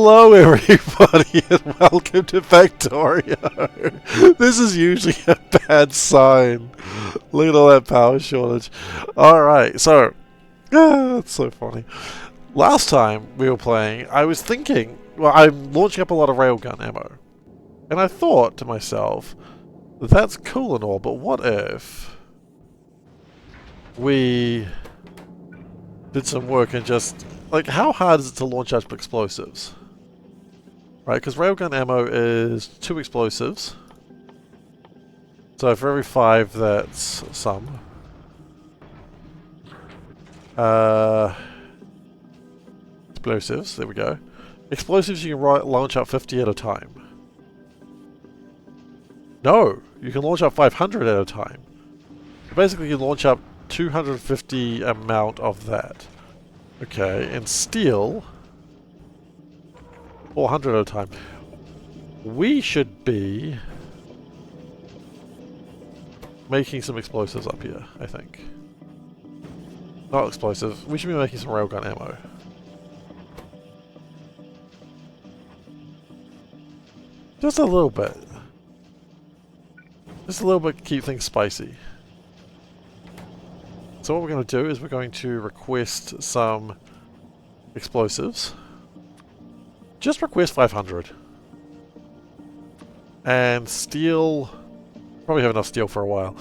Hello everybody and welcome to Factorio. This is usually a bad sign. Look at all that power shortage. Alright, so, that's so funny. Last time we were playing, I was thinking, well, I'm launching up a lot of railgun ammo. And I thought to myself, that's cool and all, but what if we did some work and just, like, how hard is it to launch out explosives? Right, because railgun ammo is 2 explosives. So for every 5, that's some. Explosives, there we go. Explosives you can launch out 50 at a time. No, you can launch out 500 at a time. Basically you launch up 250 amount of that. Okay, and steel 400 at a time. We should be making some explosives up here, I think. Not explosives, we should be making some railgun ammo. Just a little bit. Just a little bit to keep things spicy. So what we're going to do is we're going to request some explosives. Just request 500. And steel, probably have enough steel for a while.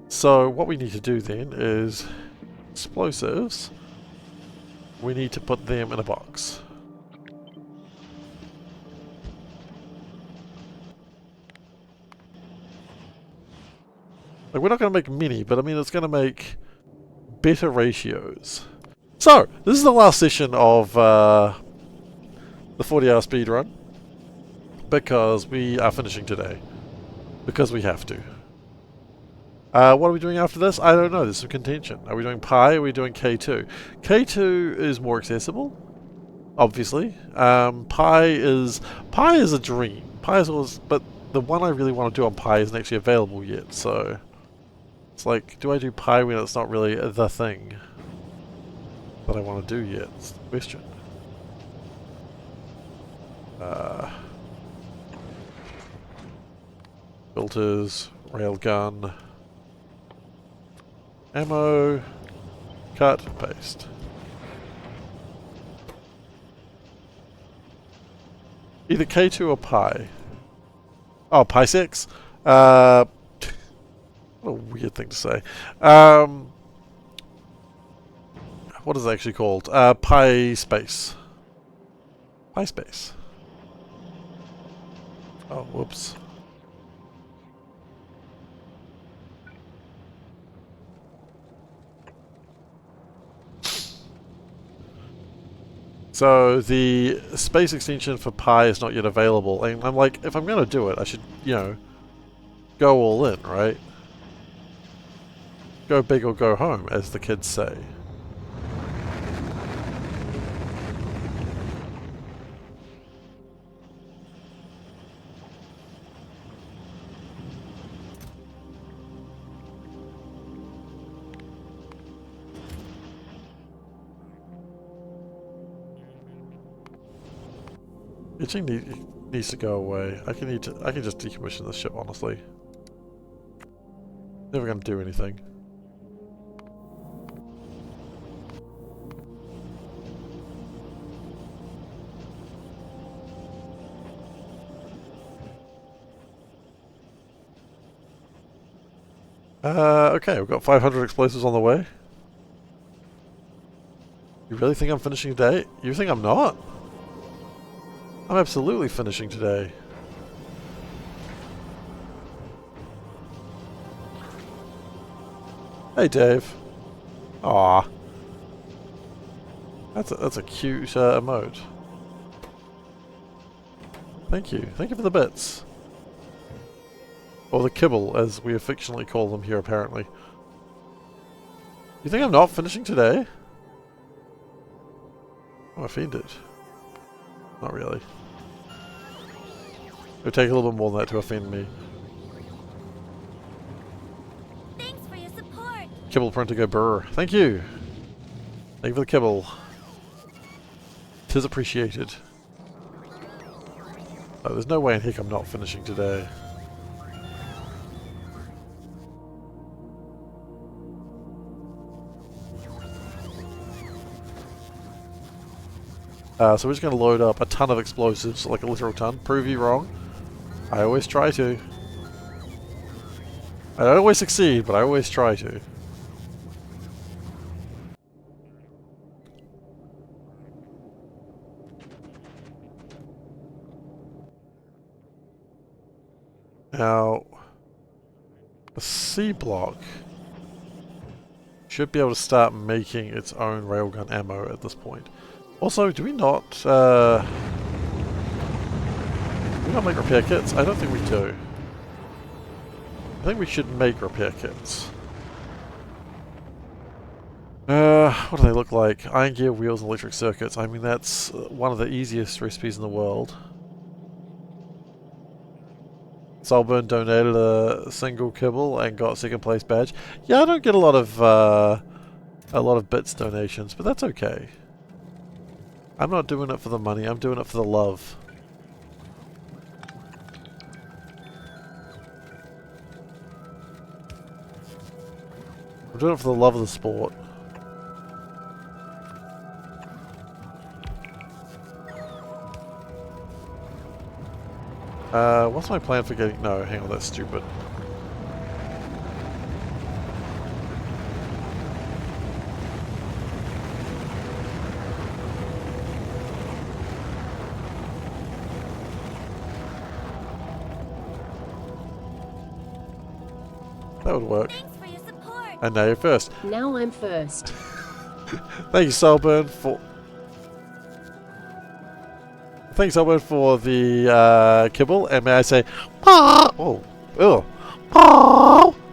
So what we need to do then is explosives, we need to put them in a box. Like, we're not going to make many, but I mean it's going to make better ratios. So, this is the last session of the 40-hour speedrun, because we are finishing today. Because we have to. What are we doing after this? I don't know, there's some contention. Are we doing Pi or are we doing K2? K2 is more accessible, obviously. Pi is a dream. Pi is always, but the one I really want to do on Pi isn't actually available yet, so it's like, do I do Pi when it's not really the thing that I want to do yet? That's the question. Filters, railgun, ammo, cut, paste. Either K2 or Pi. Oh, Pi 6? What a weird thing to say. What is it actually called? Pi space. Pi space. Oh, whoops. So the space extension for Pi is not yet available, and I'm like, if I'm going to do it, I should, you know, go all in, right? Go big or go home, as the kids say. Itching needs to go away. I can just decommission this ship, honestly. Never gonna do anything. Okay, we've got 500 explosives on the way. You really think I'm finishing today? You think I'm not? I'm absolutely finishing today. Hey, Dave. Aw. That's a cute emote. Thank you. Thank you for the bits. Or the kibble, as we affectionately call them here, apparently. You think I'm not finishing today? I'm offended. Not really. It would take a little bit more than that to offend me. Thanks for your support. Kibble printer go brr. Thank you. Thank you for the kibble. 'Tis appreciated. Oh, there's no way in heck I'm not finishing today. So we're just going to load up a ton of explosives, like a literal ton. Prove you wrong. I always try to. I don't always succeed, but I always try to. Now, the C block should be able to start making its own railgun ammo at this point. Also, do we not make repair kits? I don't think we do. I think we should make repair kits. What do they look like? Iron gear, wheels, and electric circuits. I mean, that's one of the easiest recipes in the world. Solburn donated a single kibble and got second place badge. Yeah, I don't get a lot of bits donations, but that's okay. I'm not doing it for the money, I'm doing it for the love. I'm doing it for the love of the sport. What's my plan for getting... No, hang on, that's stupid. That would work. Thanks for your support. And now you're first. Now I'm first. Thank you, Solburn, for... Thanks, Solburn, for the kibble, and may I say... Oh, ew.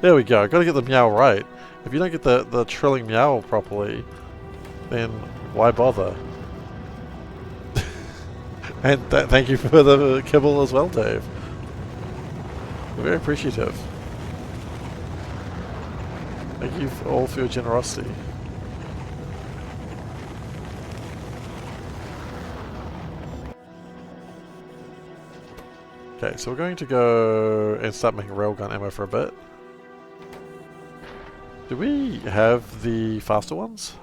There we go, gotta get the meow right. If you don't get the trilling meow properly, then why bother? And thank you for the kibble as well, Dave. We're very appreciative. Thank you all for your generosity. Okay, so we're going to go and start making railgun ammo for a bit. Do we have the faster ones?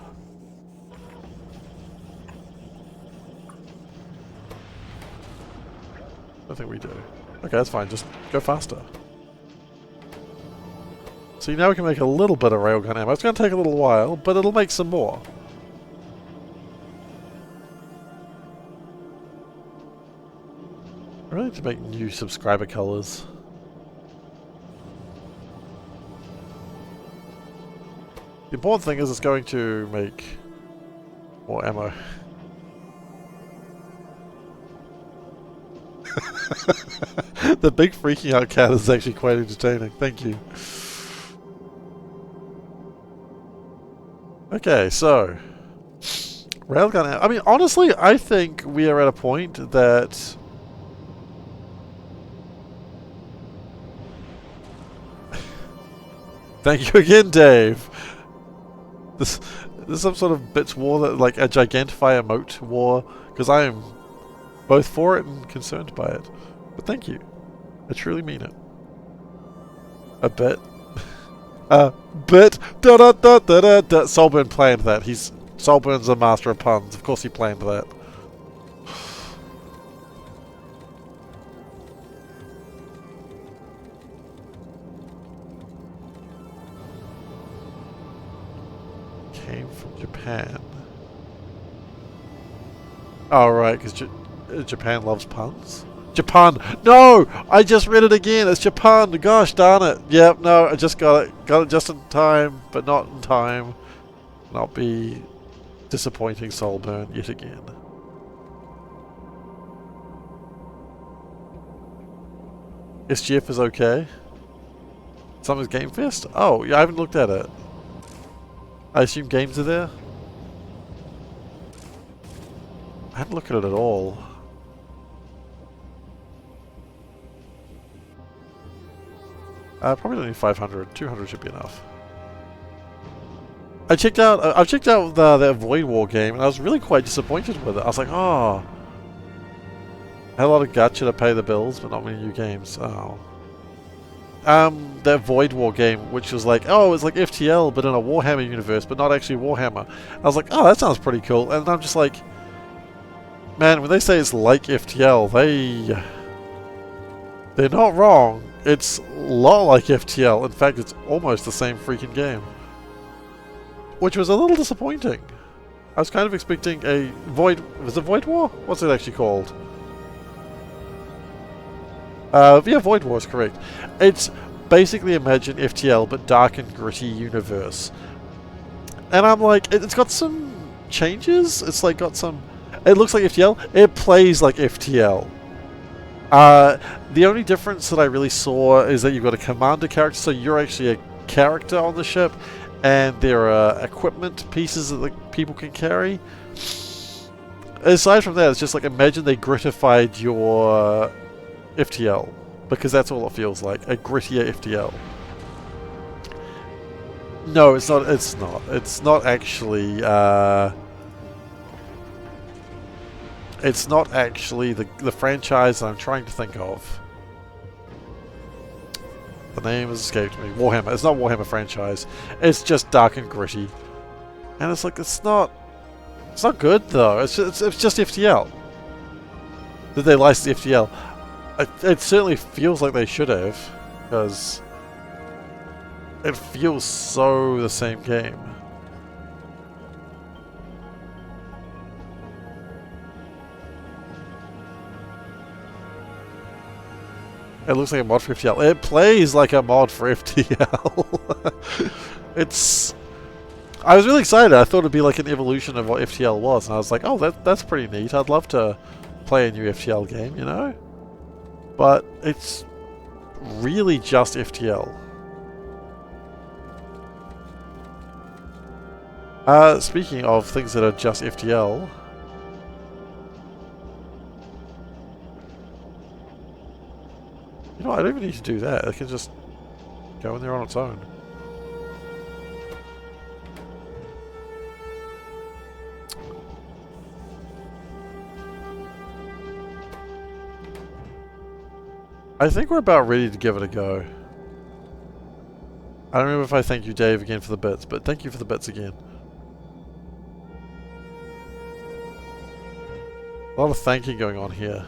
I don't think we do. Okay, that's fine, just go faster. See, now we can make a little bit of railgun ammo. It's going to take a little while, but it'll make some more. I really need to make new subscriber colors. The important thing is it's going to make more ammo. The big freaking out cat is actually quite entertaining. Thank you. Okay, so railgun ammo. I mean, honestly, I think we are at a point that thank you again, Dave. This is some sort of bits war, that like a Gigantify emote war, because I am both for it and concerned by it. But thank you. I truly mean it. A bit. A bit. Da da da da da da. Solburn planned that. Solburn's a master of puns. Of course he planned that. Came from Japan. Oh right, because Japan loves puns. Japan! No! I just read it again! It's Japan! Gosh darn it! Yep, no, I just got it. Got it just in time, but not in time. Not be disappointing Solburn yet again. SGF is okay. Summer's Game Fest? Oh, yeah, I haven't looked at it. I assume games are there? I haven't looked at it at all. Probably don't need 500. 200 should be enough. I've checked out that Void War game, and I was really quite disappointed with it. I was like, oh, Had a lot of gacha to pay the bills, but not many new games. Oh. That Void War game, which was like, oh, it's like FTL, but in a Warhammer universe, but not actually Warhammer. I was like, oh, that sounds pretty cool. And I'm just like, man, when they say it's like FTL, they're not wrong. It's a lot like FTL. In fact, it's almost the same freaking game. Which was a little disappointing. I was kind of expecting a was it Void War? What's it actually called? Yeah, Void War is correct. It's basically imagine FTL, but dark and gritty universe. And I'm like, it's got some changes. It's like got some... It looks like FTL. It plays like FTL. The only difference that I really saw is that you've got a commander character, so you're actually a character on the ship, and there are equipment pieces that the people can carry. Aside from that, it's just like imagine they grittified your FTL, because that's all it feels like, a grittier FTL. No, it's not. It's not. It's not actually. It's not actually the franchise that I'm trying to think of. The name has escaped me. Warhammer. It's not Warhammer franchise. It's just dark and gritty, and it's like it's not. It's not good though. It's just FTL. Did they license FTL? It certainly feels like they should have, because it feels so the same game. It looks like a mod for FTL. It plays like a mod for FTL. It's... I was really excited. I thought it'd be like an evolution of what FTL was, and I was like, oh, that's pretty neat. I'd love to play a new FTL game, you know? But it's really just FTL. Speaking of things that are just FTL... You know, I don't even need to do that. I can just go in there on its own. I think we're about ready to give it a go. I don't remember if I thank you, Dave, again for the bits, but thank you for the bits again. A lot of thanking going on here.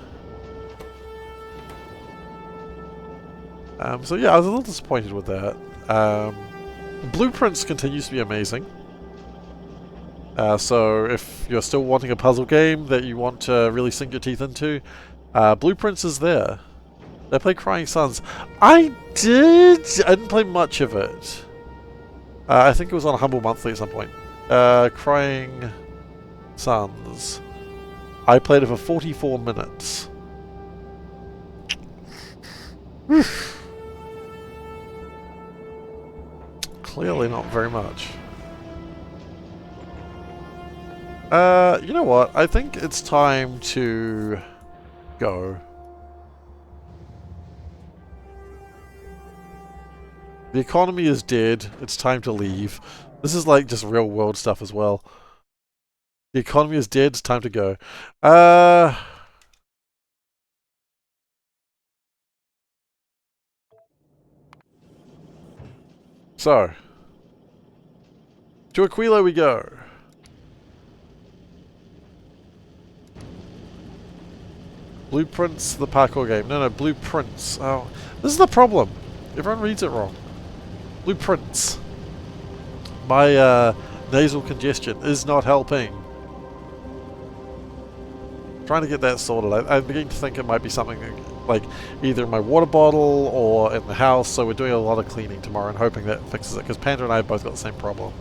So yeah, I was a little disappointed with that. Blueprints continues to be amazing. So if you're still wanting a puzzle game that you want to really sink your teeth into, Blueprints is there. They play Crying Suns. I didn't play much of it. I think it was on Humble Monthly at some point. Crying Suns. I played it for 44 minutes. Clearly not very much. You know what? I think it's time to go. The economy is dead. It's time to leave. This is like just real world stuff as well. The economy is dead. It's time to go. So, to Aquilo we go. Blueprints, the parkour game. No, Blueprints. Oh, this is the problem. Everyone reads it wrong. Blueprints. My nasal congestion is not helping. Trying to get that sorted. I'm beginning to think it might be something like either in my water bottle or in the house, so we're doing a lot of cleaning tomorrow and hoping that fixes it, because Panda and I have both got the same problem.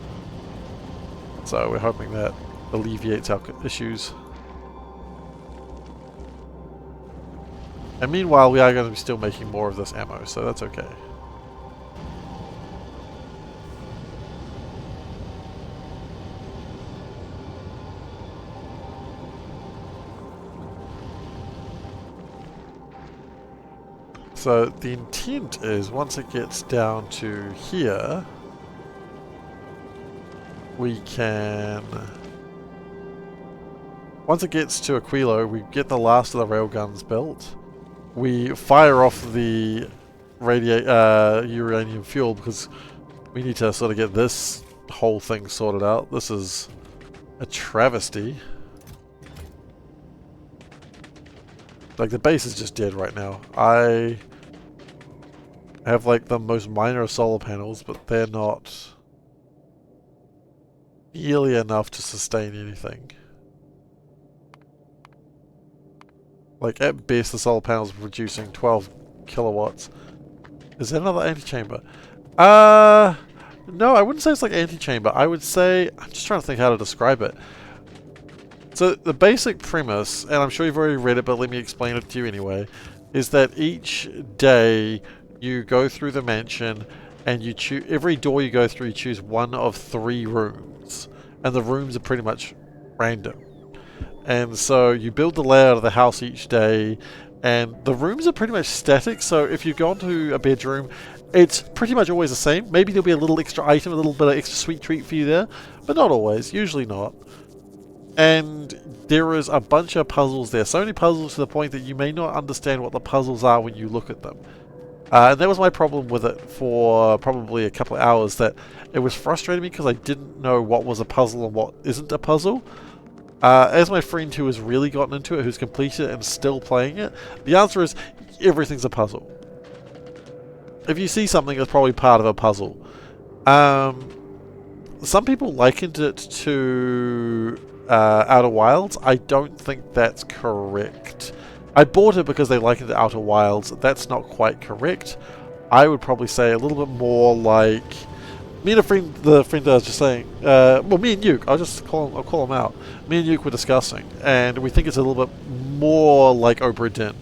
So we're hoping that alleviates our issues. And meanwhile, we are going to be still making more of this ammo, so that's okay. So the intent is once it gets down to here, we can Once it gets to Aquilo, we get the last of the railguns built. We fire off the uranium fuel because we need to sort of get this whole thing sorted out. This is a travesty. Like, the base is just dead right now. I have like the most minor of solar panels, but they're not nearly enough to sustain anything. Like, at best, the solar panels are producing 12 kilowatts. Is that another antechamber? No, I wouldn't say it's like antechamber. I would say, I'm just trying to think how to describe it. So the basic premise, and I'm sure you've already read it, but let me explain it to you anyway, is that each day you go through the mansion and you choose, every door you go through, you choose one of 3 rooms. And the rooms are pretty much random. And so you build the layout of the house each day, and the rooms are pretty much static. So if you go into a bedroom, it's pretty much always the same. Maybe there'll be a little extra item, a little bit of extra sweet treat for you there, but not always, usually not. And there is a bunch of puzzles there. So many puzzles to the point that you may not understand what the puzzles are when you look at them. And that was my problem with it for probably a couple of hours, that it was frustrating me because I didn't know what was a puzzle and what isn't a puzzle. As my friend who has really gotten into it, who's completed it and still playing it, the answer is everything's a puzzle. If you see something, it's probably part of a puzzle. Some people likened it to Outer Wilds. I don't think that's correct. I bought it because they likened it to Outer Wilds. That's not quite correct. I would probably say a little bit more like... Me and the friend I was just saying, well, me and Yuke, I'll call him out. Me and Yuke were discussing, and we think it's a little bit more like Obra Dinn.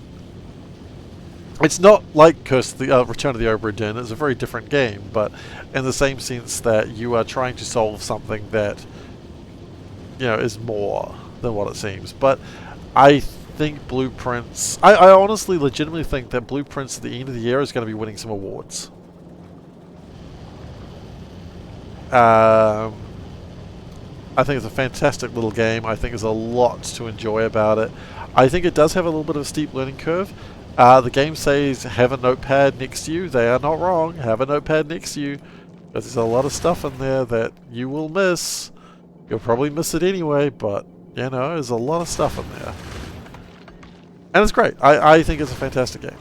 It's not like Return of the Obra Dinn. It's a very different game, but in the same sense that you are trying to solve something that, you know, is more than what it seems. But I think Blueprints... I honestly, legitimately think that Blueprints at the end of the year is going to be winning some awards. I think it's a fantastic little game. I think there's a lot to enjoy about it. I think it does have a little bit of a steep learning curve. The game says have a notepad next to you. They are not wrong. Have a notepad next to you. Because there's a lot of stuff in there that you will miss. You'll probably miss it anyway, but, you know, there's a lot of stuff in there. And it's great. I think it's a fantastic game.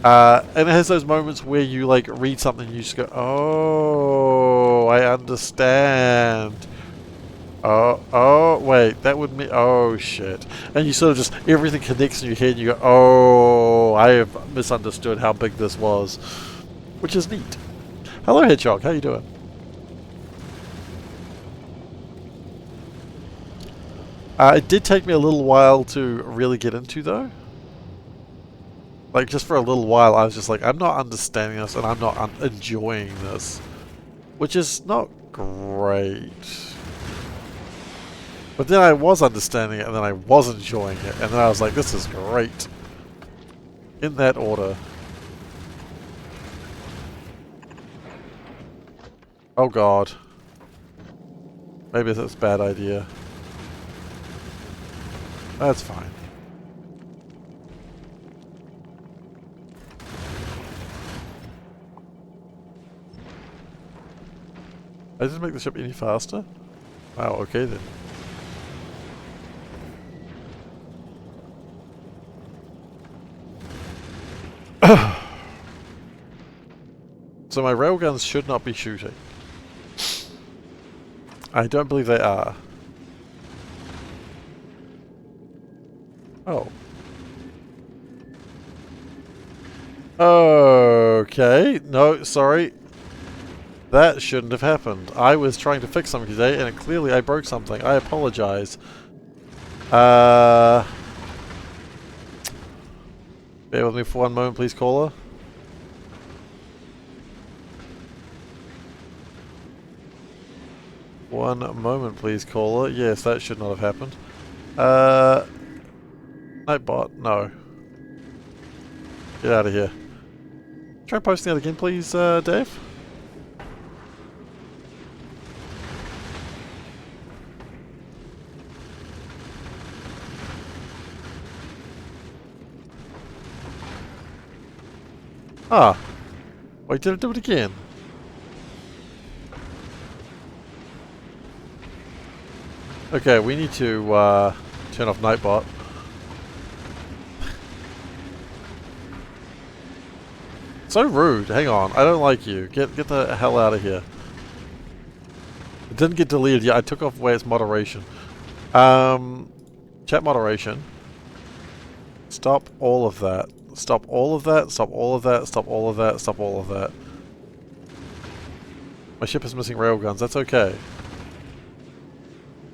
And it has those moments where you like read something and you just go, oh, I understand. Oh, wait, that would mean, oh shit. And you sort of just, everything connects in your head and you go, oh, I have misunderstood how big this was. Which is neat. Hello Hedgehog, how you doing? It did take me a little while to really get into though. Like, just for a little while, I was just like, I'm not understanding this, and I'm not enjoying this. Which is not great. But then I was understanding it, and then I was enjoying it, and then I was like, this is great. In that order. Oh god. Maybe that's a bad idea. That's fine. I didn't make the ship any faster? Wow, okay then. So my railguns should not be shooting. I don't believe they are. Oh. Okay. No, sorry. That shouldn't have happened. I was trying to fix something today, and clearly I broke something. I apologize. Bear with me for one moment, please, caller. One moment, please, caller. Yes, that should not have happened. Nightbot, no. Get out of here. Try posting that again, please, Dave. Ah. Wait, did it do it again? Okay, we need to turn off Nightbot. So rude. Hang on. I don't like you. Get the hell out of here. It didn't get deleted yet. I took off where it's moderation. Chat moderation. Stop all of that. Stop all of that. Stop all of that. Stop all of that. Stop all of that. My ship is missing railguns. That's okay.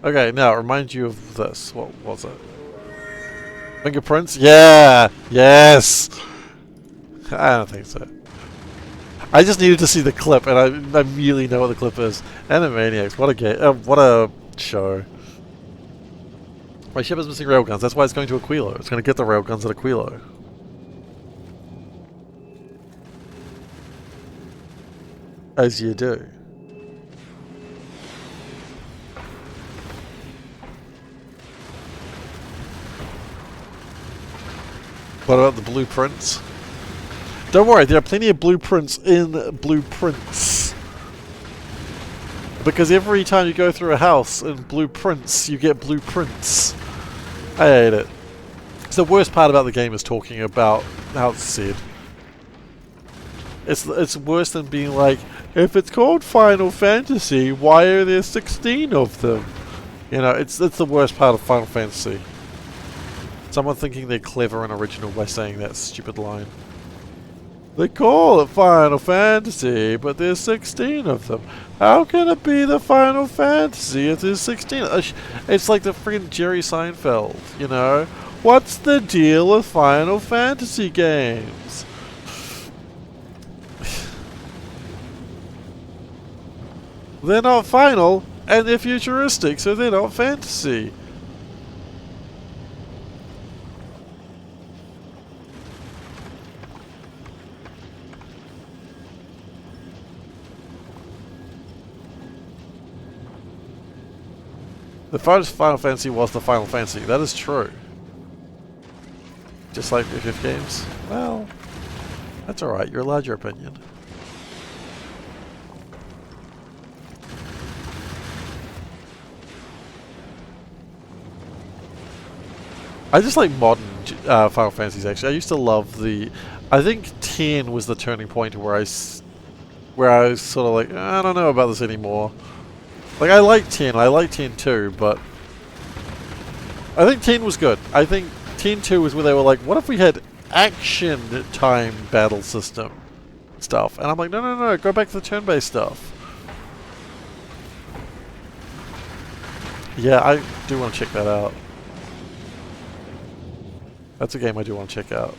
Okay, now remind you of this. What was it? Fingerprints? Yeah! Yes! I don't think so. I just needed to see the clip, and I immediately know what the clip is. Animaniacs, what a game! What a show! My ship is missing railguns. That's why it's going to Aquilo. It's going to get the railguns at Aquilo. As you do. What about the blueprints? Don't worry, there are plenty of blueprints in blueprints. Because every time you go through a house in blueprints, you get blueprints. I hate it. It's the worst part about the game is talking about how it's said. It's worse than being like, if it's called Final Fantasy, why are there 16 of them? You know, it's the worst part of Final Fantasy. Someone thinking they're clever and original by saying that stupid line. They call it Final Fantasy, but there's 16 of them. How can it be the Final Fantasy if there's 16? It's like the freaking Jerry Seinfeld, you know? What's the deal with Final Fantasy games? They're not final, and they're futuristic, so they're not fantasy. The first Final Fantasy was the Final Fantasy. That is true. Just like FF games. Well, that's alright. You're allowed your opinion. I just like modern Final Fantasies, actually. I used to love the... I think 10 was the turning point where I was sort of like, I don't know about this anymore. Like, I like 10 too, but I think 10 was good. I think 10-2 was where they were like, what if we had action time battle system stuff? And I'm like, no, go back to the turn-based stuff. Yeah, I do want to check that out. That's a game I do want to check out.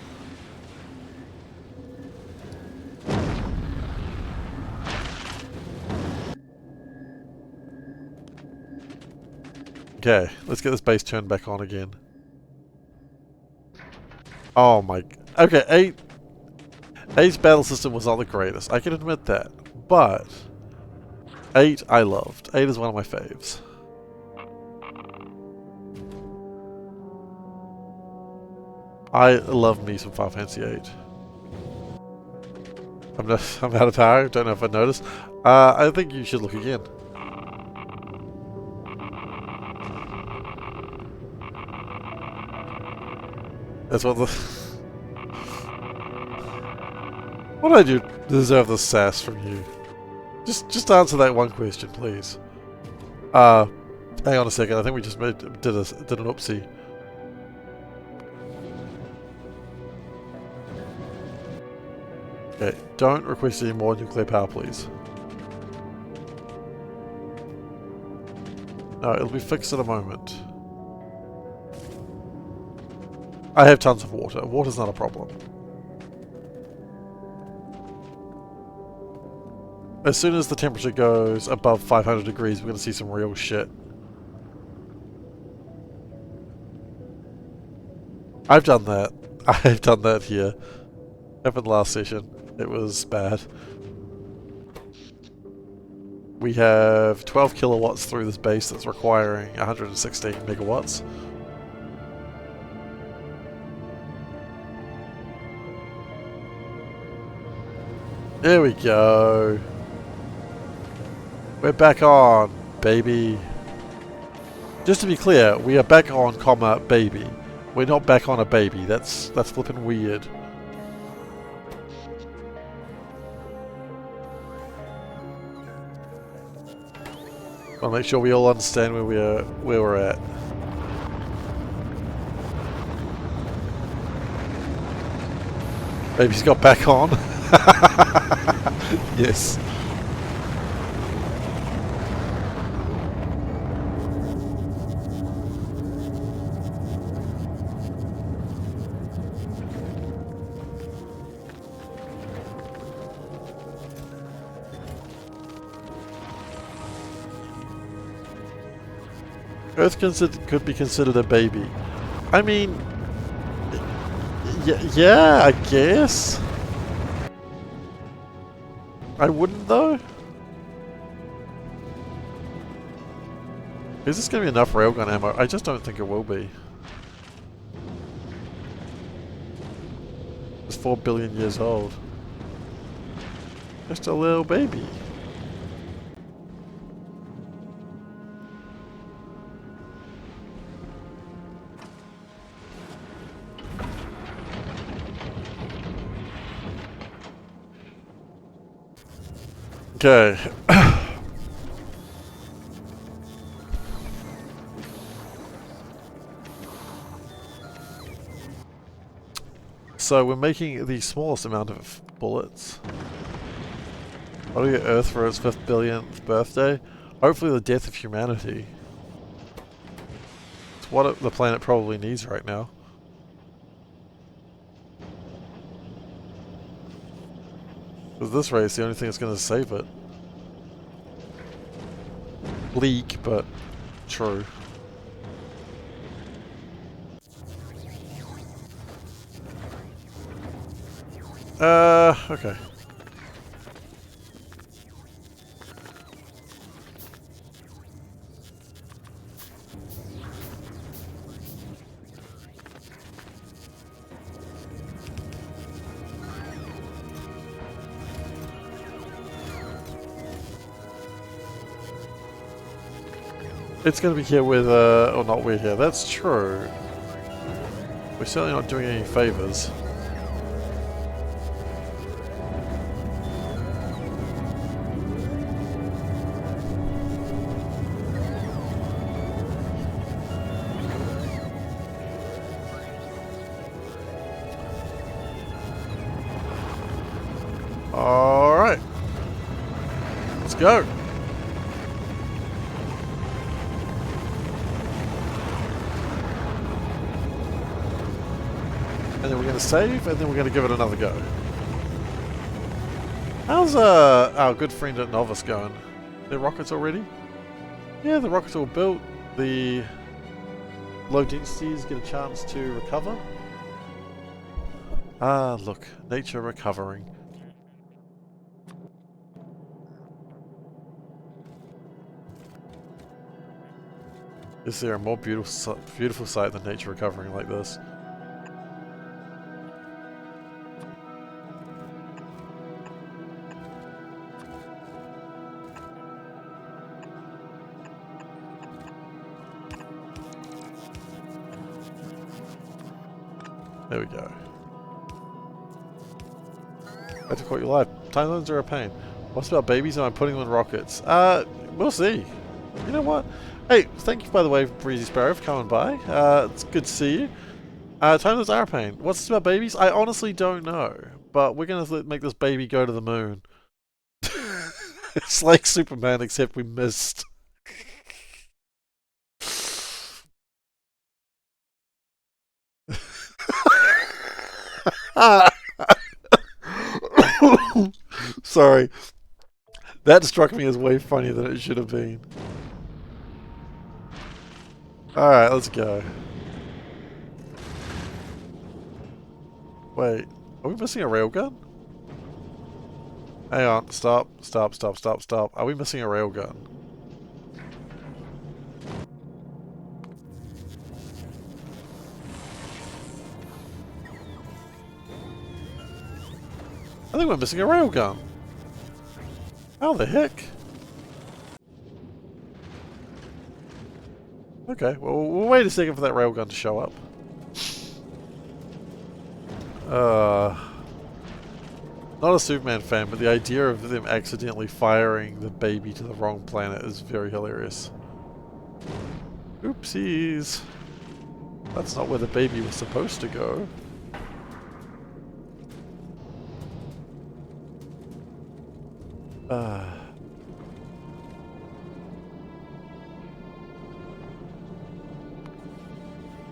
Okay, let's get this base turned back on again. Oh my... Okay, 8's battle system was not the greatest. I can admit that. But 8 I loved. 8 is one of my faves. I love me some Final Fantasy 8. I'm out of power. Don't know if I noticed. I think you should look again. That's what the... What do I do to deserve the sass from you? Just answer that one question, please. Hang on a second. I think we just did an oopsie. Okay, don't request any more nuclear power, please. No, it'll be fixed in a moment. I have tons of water. Water's not a problem. As soon as the temperature goes above 500 degrees, we're going to see some real shit. I've done that. I've done that here. Happened last session. It was bad. We have 12 kilowatts through this base that's requiring 116 megawatts. There we go. We're back on, baby. Just to be clear, we are back on, comma, baby. We're not back on a baby. That's flippin' weird. I'll make sure we all understand where we're at. Baby's got back on. Yes. Earth could be considered a baby. I mean, yeah, I guess. I wouldn't though. Is this going to be enough railgun ammo? I just don't think it will be. It's 4 billion years old. Just a little baby. Okay. So we're making the smallest amount of bullets. What do we get Earth for its 5th billionth birthday? Hopefully the death of humanity. It's what the planet probably needs right now. Because this rate is the only thing that's going to save it. Bleak, but true. Okay. It's going to be here with, or not we're here, that's true. We're certainly not doing any favours. Alright. Let's go. And then we're going to save, and then we're going to give it another go. How's our good friend at Novice going? Their rockets already? Yeah, the rockets are all built. The low densities get a chance to recover. Ah, look. Nature recovering. Is there a more beautiful sight than nature recovering like this? There we go. Glad to caught you live. Time zones are a pain. What's about babies and I'm putting them in rockets? We'll see. You know what? Hey, thank you by the way, Breezy Sparrow, for coming by. It's good to see you. Time zones are a pain. What's this about babies? I honestly don't know. But we're gonna make this baby go to the moon. It's like Superman, except we missed. Sorry. That struck me as way funnier than it should have been. Alright, let's go. Wait, are we missing a railgun? Hang on, stop. Are we missing a railgun? I think we're missing a railgun. How the heck? Okay, well, we'll wait a second for that railgun to show up. Not a Superman fan, but the idea of them accidentally firing the baby to the wrong planet is very hilarious. Oopsies. That's not where the baby was supposed to go.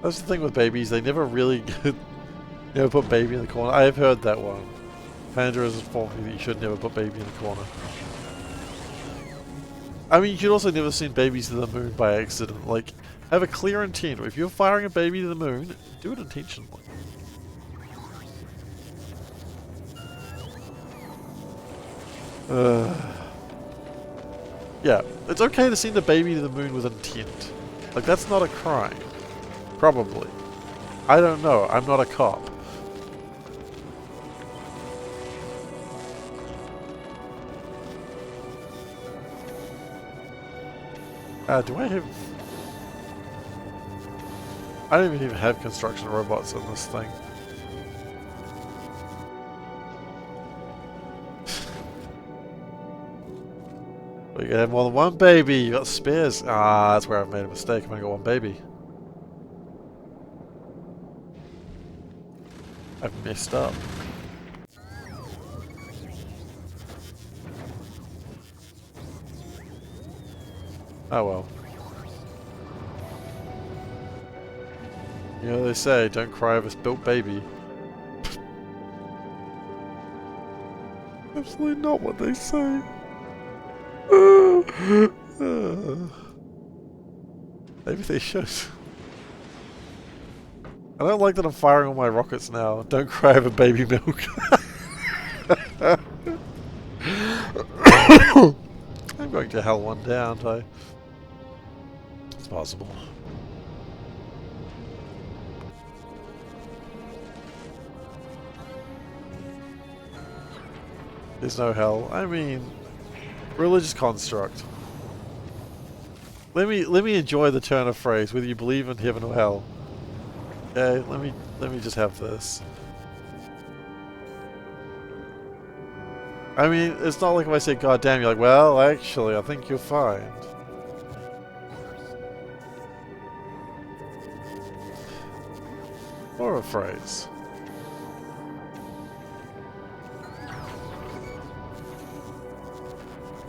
That's the thing with babies, they never really never put baby in the corner. I have heard that one. Pandora has informed me that you should never put baby in the corner. I mean, you should also never send babies to the moon by accident. Like, have a clear intent. If you're firing a baby to the moon, do it intentionally. Yeah, it's okay to send a baby to the moon with intent. Like, that's not a crime. Probably. I don't know. I'm not a cop. Do I have... I don't even have construction robots in this thing. Well, you can have more than one baby. You got spares. Ah, that's where I've made a mistake. I've only got one baby. I've messed up. Oh well. You know they say, don't cry over spilt baby. Absolutely not what they say. Maybe they should. I don't like that I'm firing all my rockets now. Don't cry over baby milk. I'm going to hell one day, aren't I? It's possible. There's no hell. I mean, religious construct. Let me enjoy the turn of phrase, whether you believe in heaven or hell. Okay, let me just have this. I mean, it's not like if I say God damn, you're like, well, actually, I think you'll find. Or a phrase.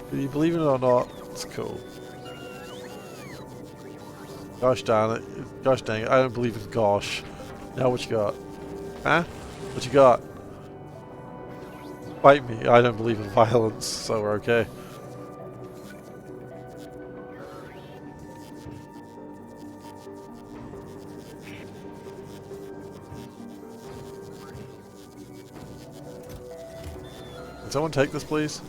Whether you believe in it or not, it's cool. Gosh darn it. Gosh dang it. I don't believe in gosh. Now what you got? Huh? What you got? Fight me. I don't believe in violence, so we're okay. Can someone take this, please?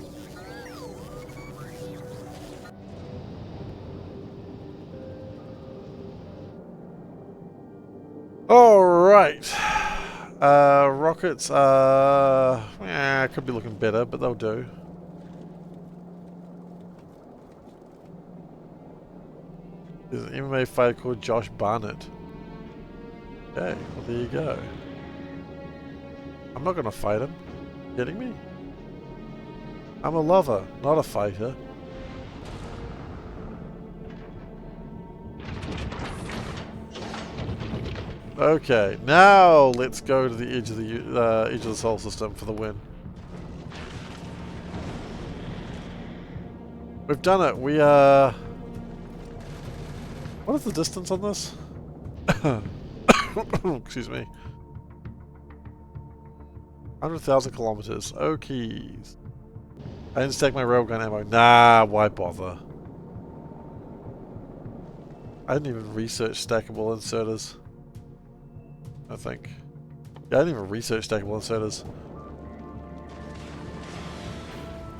Alright. Rockets are... could be looking better, but they'll do. There's an MMA fighter called Josh Barnett. Okay, well there you go. I'm not gonna fight him. You kidding me? I'm a lover, not a fighter. Okay, now let's go to the edge of the solar system for the win. We've done it. We what is the distance on this? Excuse me. 100,000 kilometers. Okay. I didn't stack my railgun ammo. Nah, why bother? I didn't even research stackable inserters. I think. Yeah, I didn't even research stackable inserters.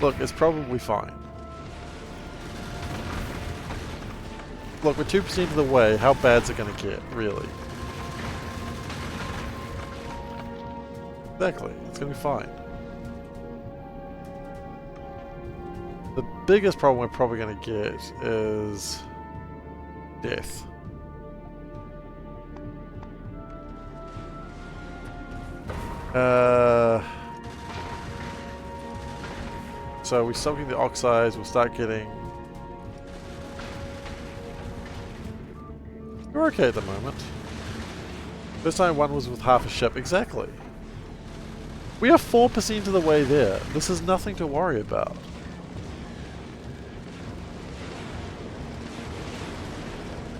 Look, it's probably fine. Look, we're 2% of the way. How bad's it going to get, really? Exactly. It's going to be fine. The biggest problem we're probably going to get is death. So we're soaking the oxides, we'll start getting... We're okay at the moment. First time one was with half a ship, exactly. We are 4% of the way there. This is nothing to worry about.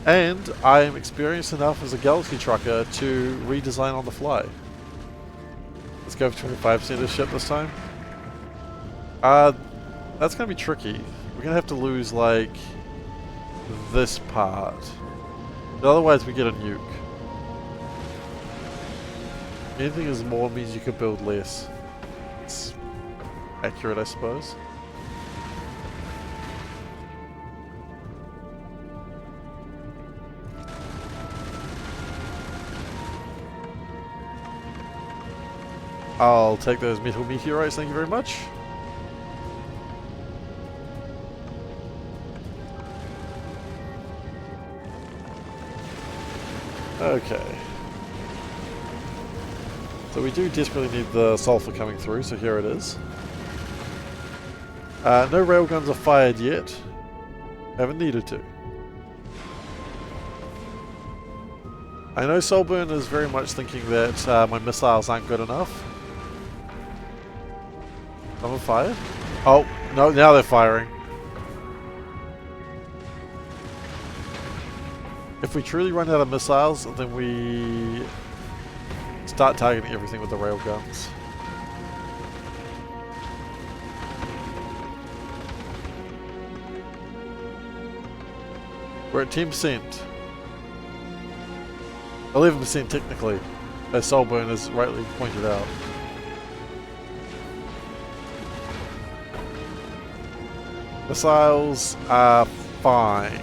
And I am experienced enough as a galaxy trucker to redesign on the fly. Let's go for 25% of the ship this time. That's going to be tricky. We're going to have to lose, like, this part. But otherwise we get a nuke. Anything is more means you can build less. It's accurate, I suppose. I'll take those metal meteorites, thank you very much. Okay. So we do desperately need the sulfur coming through, so here it is. No railguns are fired yet. Haven't needed to. I know Soulburn is very much thinking that my missiles aren't good enough. Someone fired? Oh, no, now they're firing. If we truly run out of missiles, then we start targeting everything with the railguns. We're at 10%. 11% technically, as Soulburn has rightly pointed out. Missiles are fine.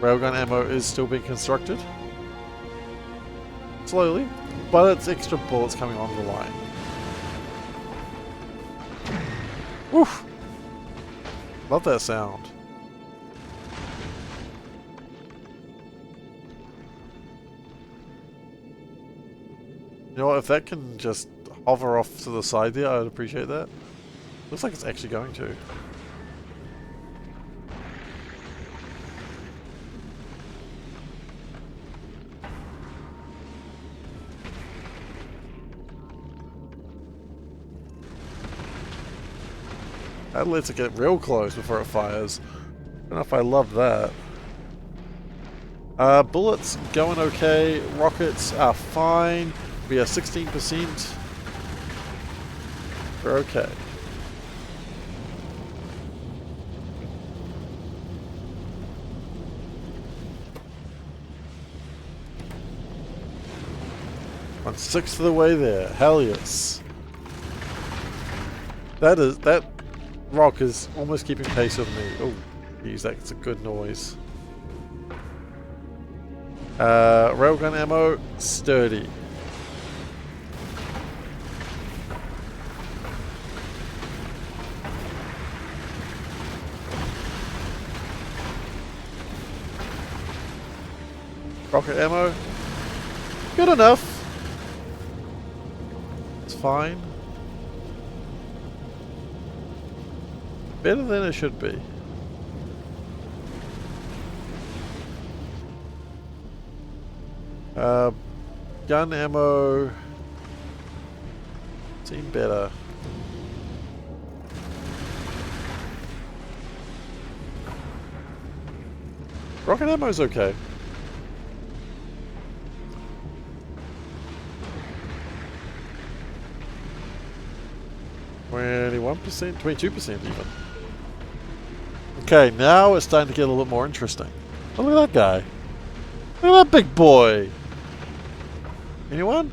Railgun ammo is still being constructed. Slowly, but it's extra bullets coming onto the line. Woof! Love that sound. You know what, if that can just hover off to the side there, I would appreciate that. Looks like it's actually going to. That lets it get real close before it fires. I don't know if I love that. Bullets going okay. Rockets are fine. We are 16%. We're okay. One sixth of the way there. Hell yes. That rock is almost keeping pace with me. Oh, geez, that's a good noise. Railgun ammo, sturdy. Rocket ammo, good enough. It's fine. Better than it should be. Gun ammo seem better. Rocket ammo's okay. %, 22% even. Okay, now it's starting to get a little more interesting. Oh, look at that guy. Look at that big boy. Anyone?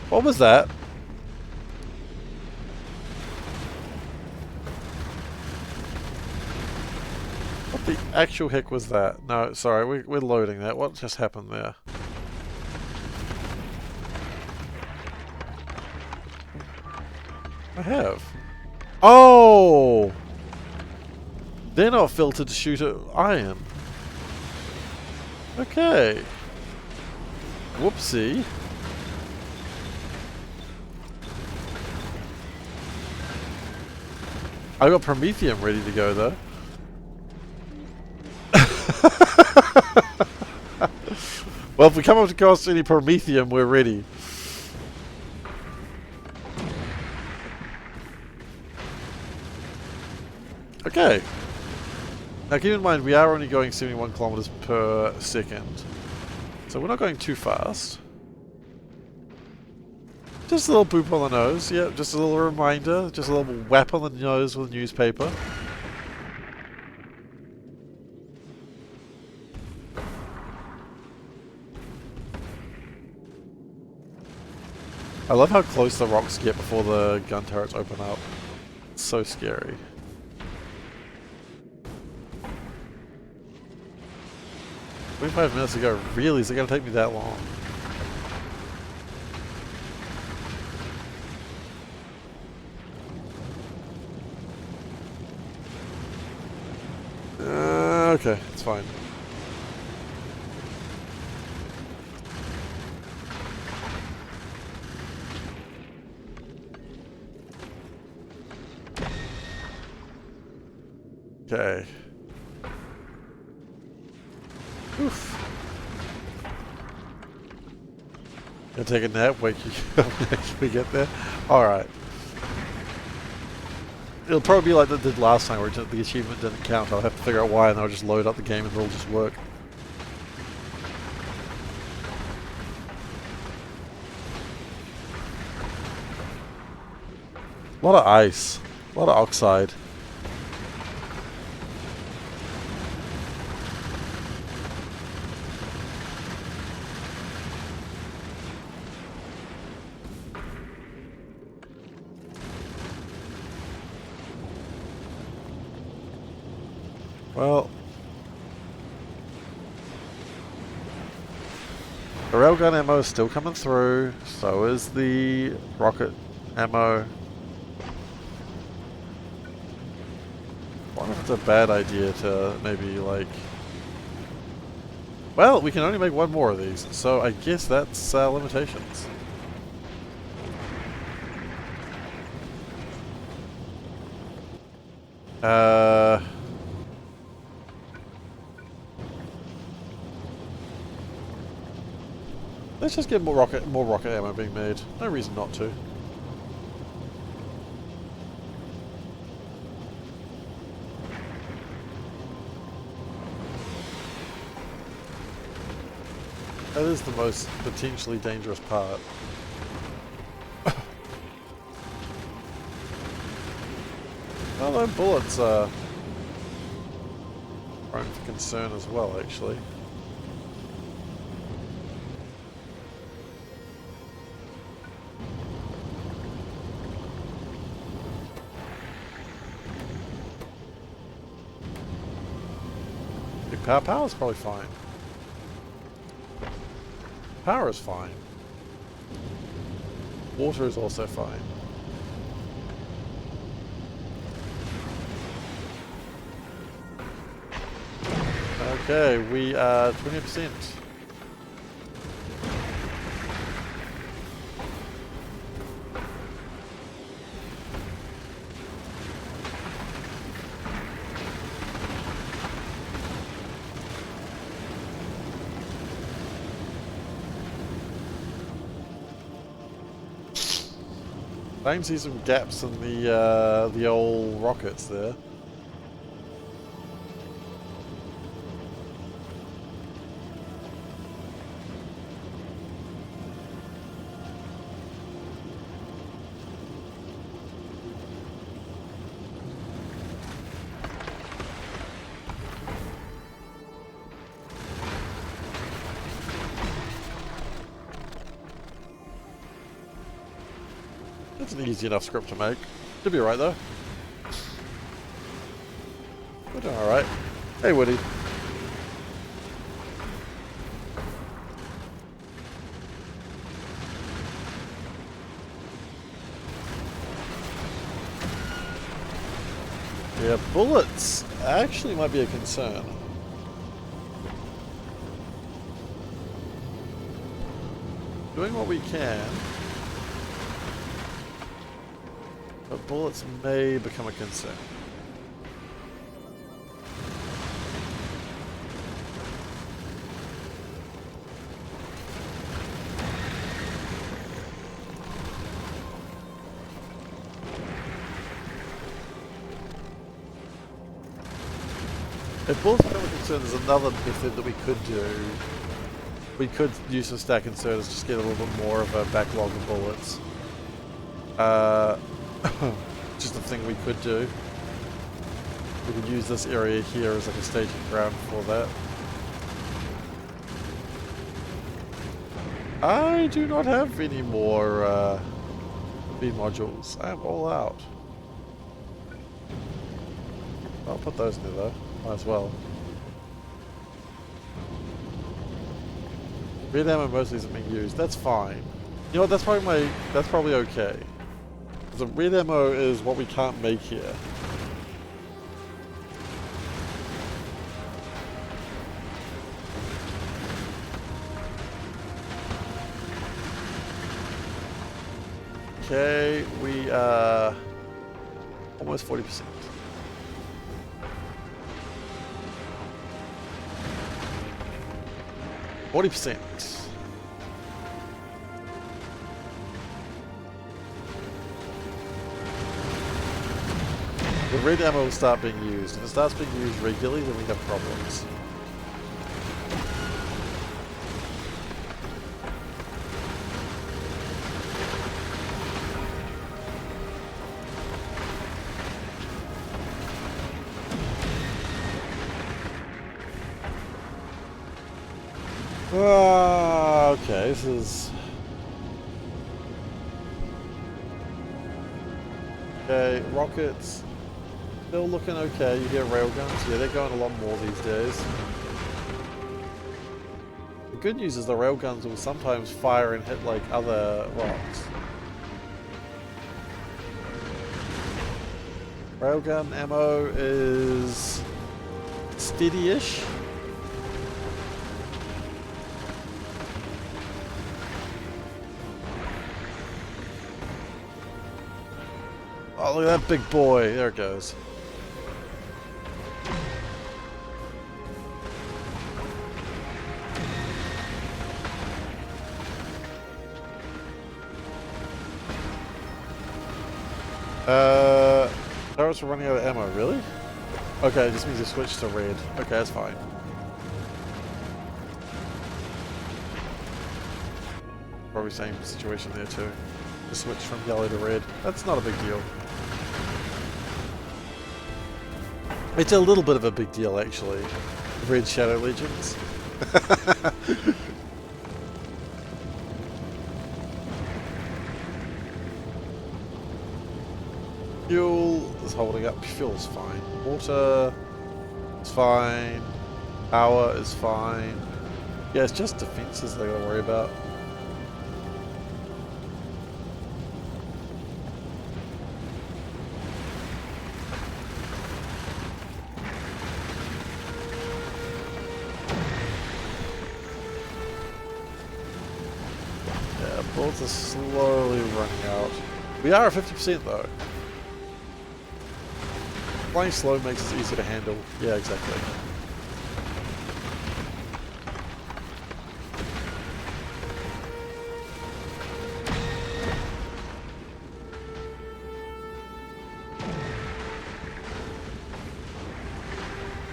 What was that? the actual heck was that? No, sorry, we're loading that. What just happened there? I have. Oh! They're not filtered to shoot at iron. Okay. Whoopsie. I got Promethium ready to go though. Well, if we come up across any Promethium, we're ready. Okay. Now keep in mind, we are only going 71 kilometers per second. So we're not going too fast. Just a little boop on the nose, yeah, just a little reminder, just a little whap on the nose with a newspaper. I love how close the rocks get before the gun turrets open up. It's so scary. 25 minutes ago, really? Is it going to take me that long? Okay, it's fine. Okay. Oof. Gonna take a nap, wake you up next we get there? Alright. It'll probably be like it did last time where the achievement didn't count. I'll have to figure out why and I'll just load up the game and it'll just work. A lot of ice. A lot of oxide. Well, the railgun ammo is still coming through, so is the rocket ammo. I wonder if it's a bad idea to maybe like... Well, we can only make one more of these, so I guess that's limitations. Let's just get more rocket ammo being made. No reason not to. That is the most potentially dangerous part. Although bullets are prone for concern as well, actually. Power is probably fine. Power is fine. Water is also fine. Okay, we are 20%. I can see some gaps in the old rockets there. It's an easy enough script to make. Should be alright though. We're doing alright. Hey, Woody. Yeah, bullets actually might be a concern. Doing what we can, but bullets may become a concern. If bullets become a concern, there's another method that we could do. We could use some stack inserters, just get a little bit more of a backlog of bullets. Just a thing we could do. We could use this area here as like a staging ground for that. I do not have any more B modules. I am all out. I'll put those in there though. Might as well. Red ammo mostly isn't being used. That's fine. You know what? That's probably okay. The red ammo is what we can't make here. Okay, we are almost 40%. %. The red ammo will start being used. If it starts being used regularly, then we have problems. Okay, this is... Okay, rockets. Still looking okay. You hear railguns? Yeah, they're going a lot more these days. The good news is the railguns will sometimes fire and hit like other rocks. Railgun ammo is steady-ish. Oh, look at that big boy. There it goes. Turrets are running out of ammo, really? Okay, this means they switched to red. Okay, that's fine. Probably same situation there too. Just switched from yellow to red. That's not a big deal. It's a little bit of a big deal, actually. Red Shadow Legends. Fuel is holding up. Fuel's fine. Water is fine. Power is fine. Yeah, it's just defenses they gotta worry about. Yeah, bullets are slowly running out. We are at 50% though. Flying slow makes it easier to handle. Yeah, exactly.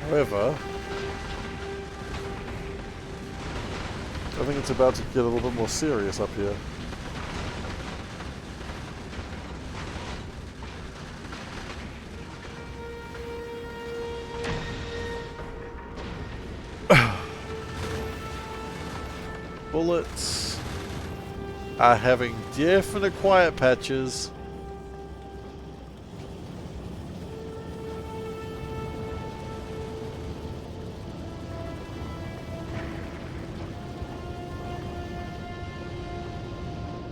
However, I think it's about to get a little bit more serious up here. Bullets are having definite quiet patches.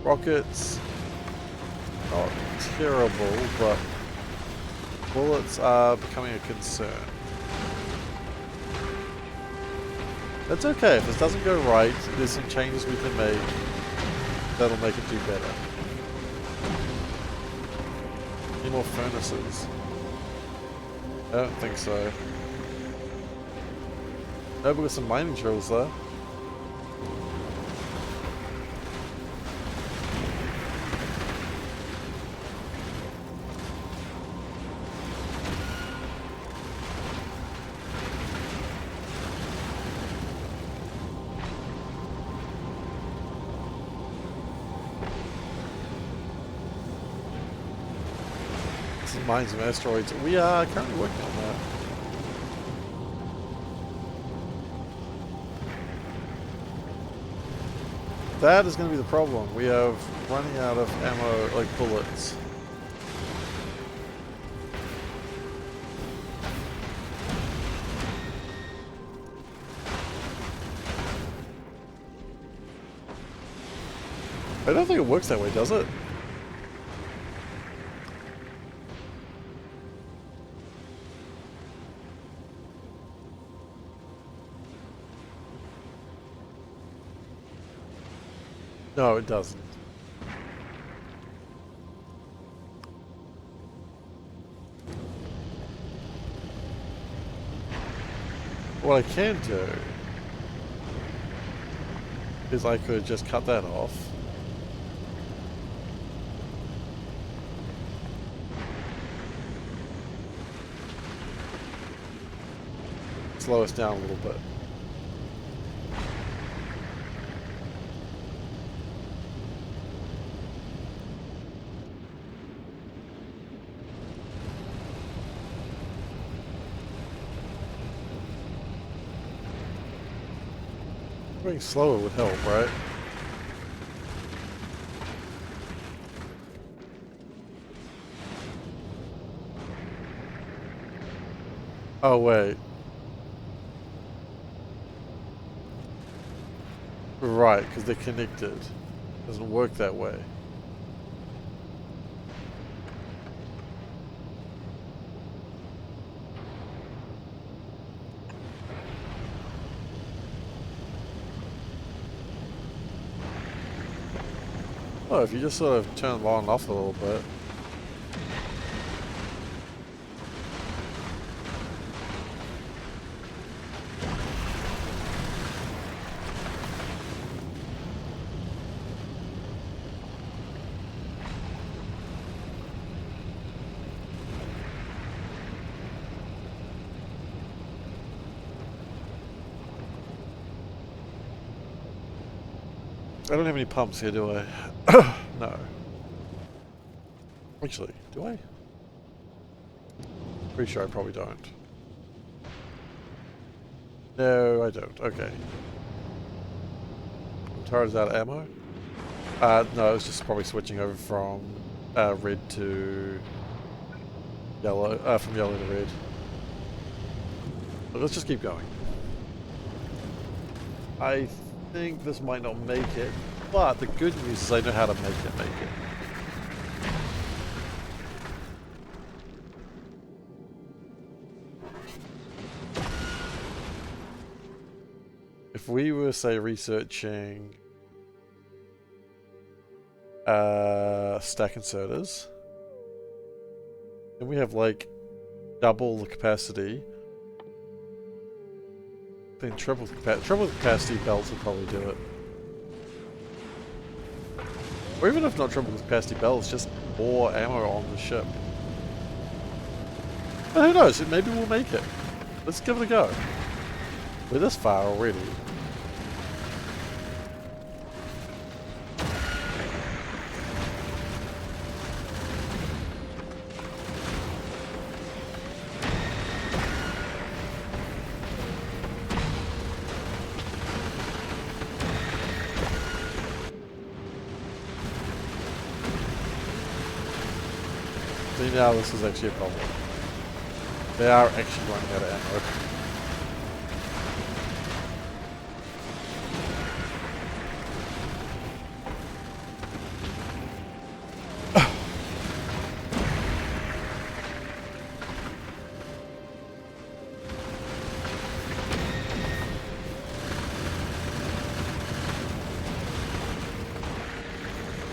Rockets, not terrible, but bullets are becoming a concern. That's okay, if this doesn't go right, there's some changes we can make that'll make it do better. Any more furnaces? I don't think so. No, but with some mining drills though. Some mines and asteroids. We are currently working on that. That is going to be the problem. We are running out of ammo, like bullets. I don't think it works that way, does it? No, it doesn't. What I can do is I could just cut that off. Slow us down a little bit. Going slower would help, right? Oh, wait. Right, because they're connected. Doesn't work that way. Oh, if you just sort of turn them on and off a little bit. I don't have any pumps here, do I? No. Actually, do I? Pretty sure I probably don't. No, I don't. Okay. Turret's out of ammo? No, it's just probably switching over from red to yellow, from yellow to red. But let's just keep going. I think this might not make it, but the good news is I know how to make it. If we were, say, researching stack inserters, and we have like double the capacity, then triple the capacity belts would probably do it. Or even if not triple the capacity belts, just more ammo on the ship. But who knows, maybe we'll make it. Let's give it a go. We're this far already. See, now this is actually a problem. They are actually running out of ammo.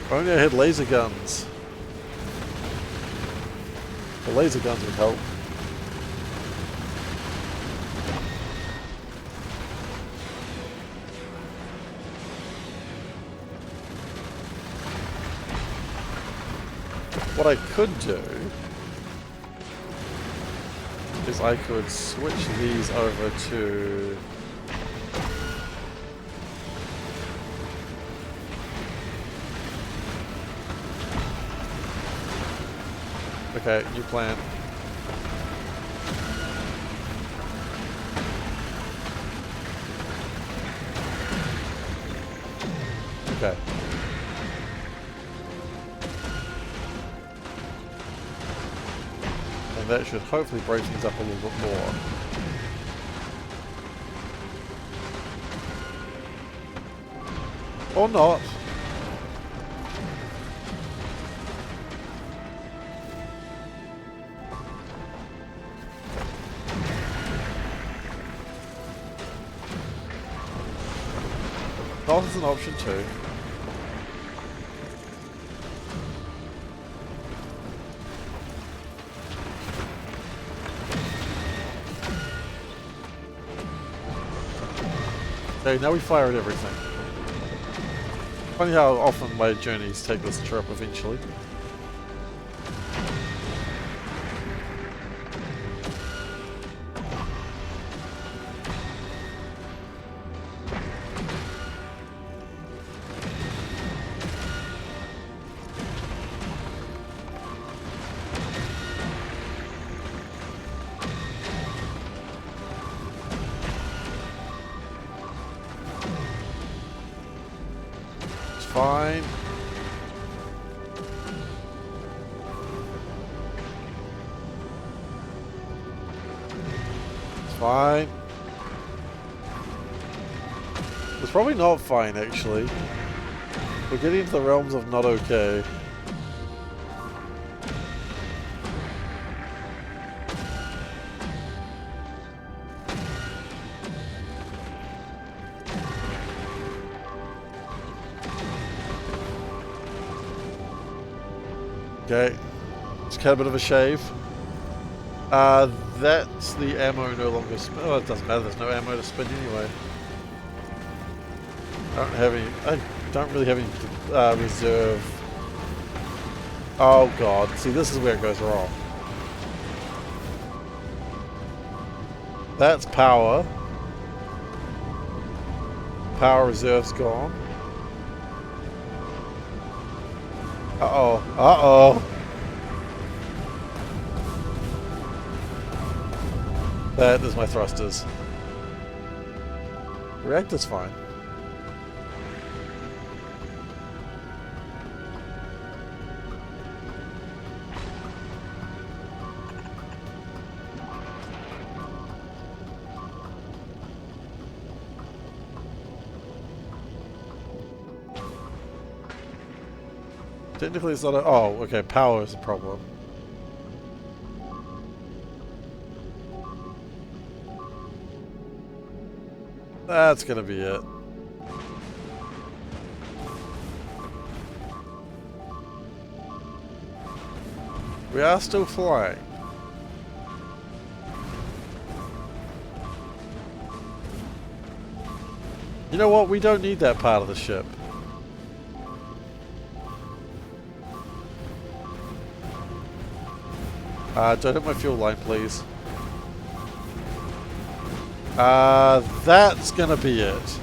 Only I had laser guns. The laser guns would help. What I could do is I could switch these over to okay, new plan. Okay. And that should hopefully break things up a little bit more. Or not. Not as an option too. Okay, now we fire at everything. Funny how often my journeys take this trip eventually. Fine. It's fine. It's probably not fine, actually. We're getting into the realms of not okay. Okay, just cut a bit of a shave. That's the ammo no longer spin. Oh, it doesn't matter, there's no ammo to spin anyway. I don't really have any reserve. Oh god, see this is where it goes wrong. That's power. Power reserve's gone. Uh-oh. Uh-oh. That is my thrusters. Reactor's fine. Technically it's not a... Oh, okay, power is a problem. That's gonna be it. We are still flying. You know what? We don't need that part of the ship. Don't hit my fuel line, please. That's gonna be it.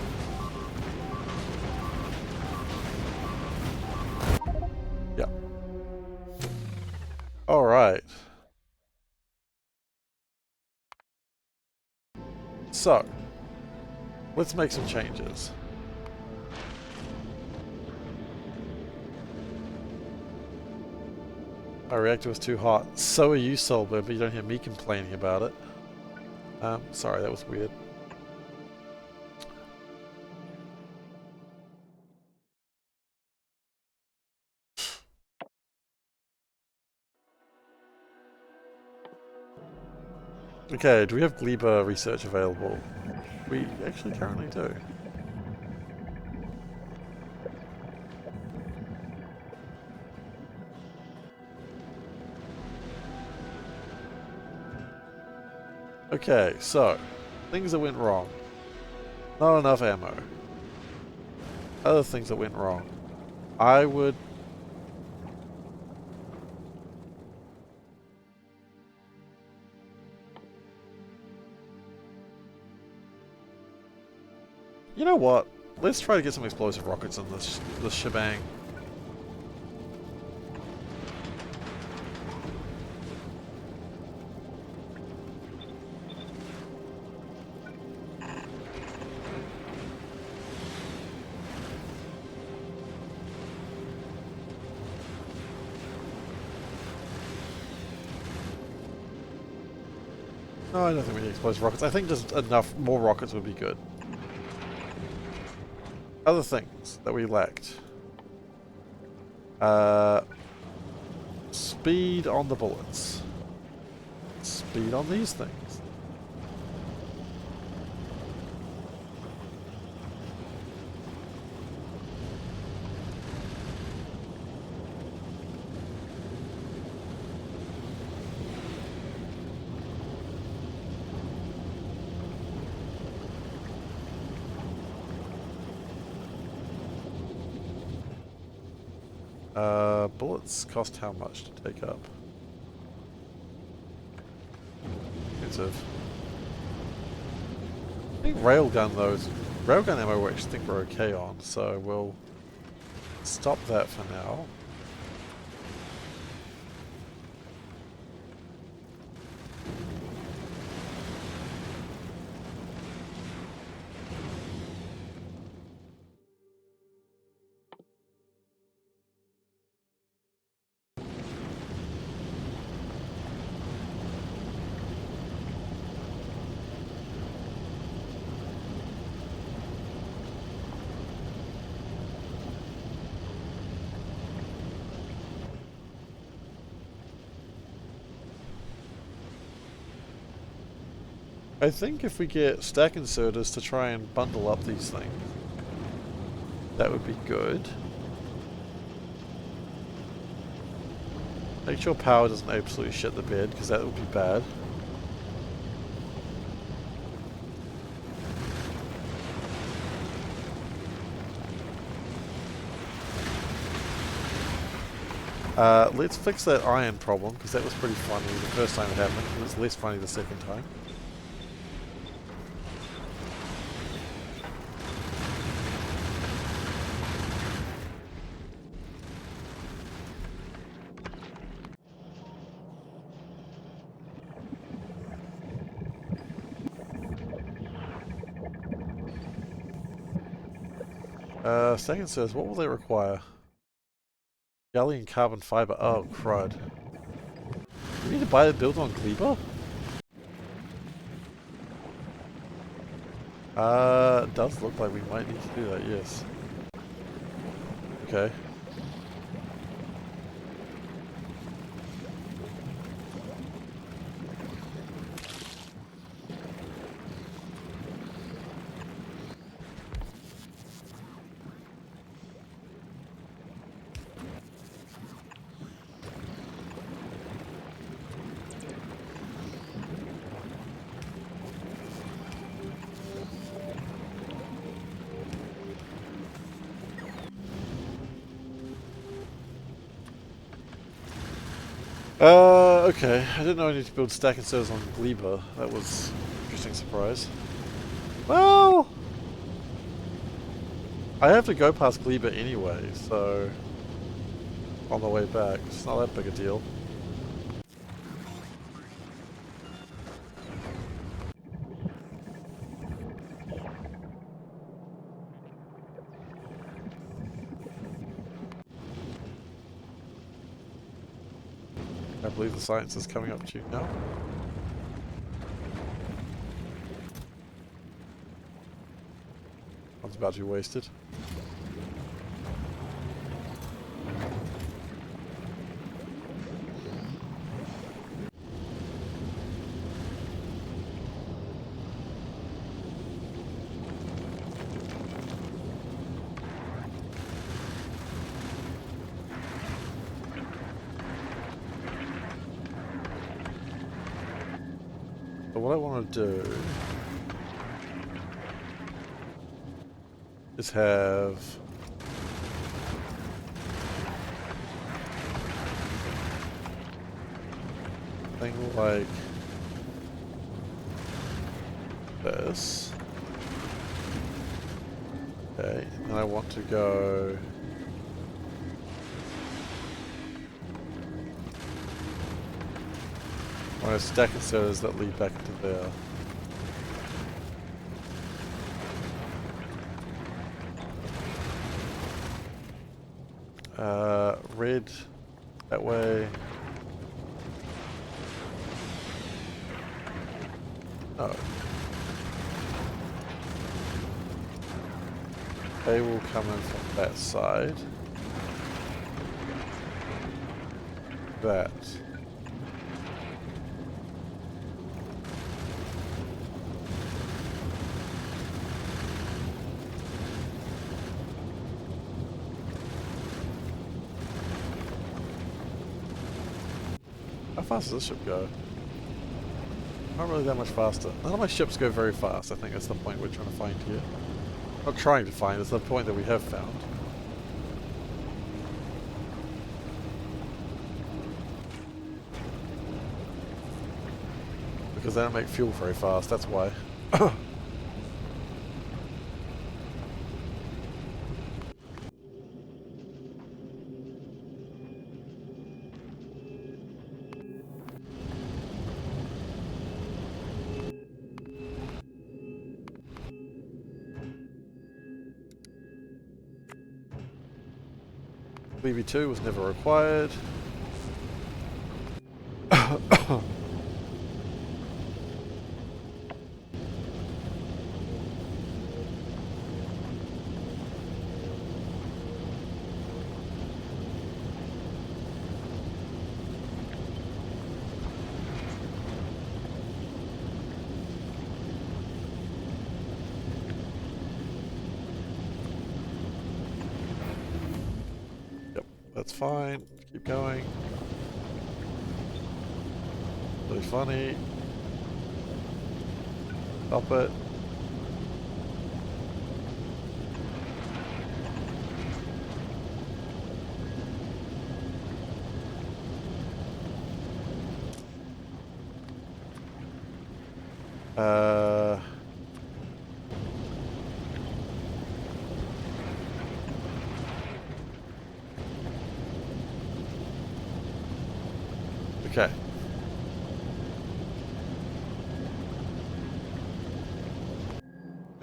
Yeah. Alright. So, let's make some changes. My reactor was too hot. So are you, Solberg, but you don't hear me complaining about it. Sorry, that was weird. Okay, do we have Gleba research available? We actually currently do. Okay, so things that went wrong. Not enough ammo. Other things that went wrong. I would... You know what? Let's try to get some explosive rockets in this shebang. No, I don't think we need explosive rockets. I think just enough more rockets would be good. Other things that we lacked. Speed on the bullets. Speed on these things. Bullets cost how much to take up? Expensive. I think railgun though railgun ammo I actually think we're okay on, so we'll stop that for now. I think if we get stack inserters to try and bundle up these things, that would be good. Make sure power doesn't absolutely shit the bed, because that would be bad. Let's fix that iron problem, because that was pretty funny the first time it happened. It was less funny the second time. Second says, what will they require? Gallium carbon fiber. Oh, crud. Do we need to buy the build on Kleber? It does look like we might need to do that, yes. Okay. Okay. I didn't know I needed to build stack inserters on Kleber. That was an interesting surprise. Well, I have to go past Kleber anyway, so on the way back, it's not that big a deal. I believe the science is coming up to you now. One's about to be wasted. But what I want to do is have a thing like this. Okay, and I want to go I want to stack inserters that lead back into there. Red that way. Oh. They will come in from that side. That. How fast does this ship go? Not really that much faster. None of my ships go very fast. I think that's the point we're trying to find here. Not trying to find, it's the point that we have found. Because they don't make fuel very fast, that's why. BB2 was never required. That's fine. Keep going. Really funny. Stop it. Okay.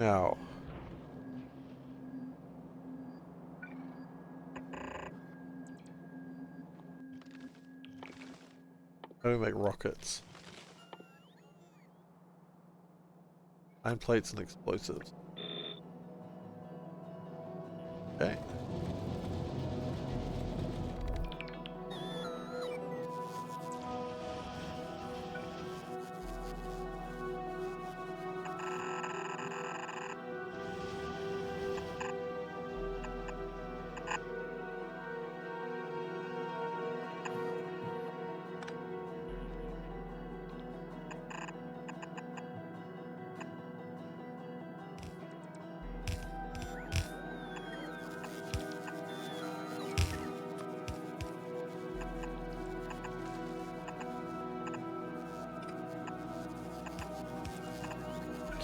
Now. How do we make rockets? Iron plates and explosives. Okay.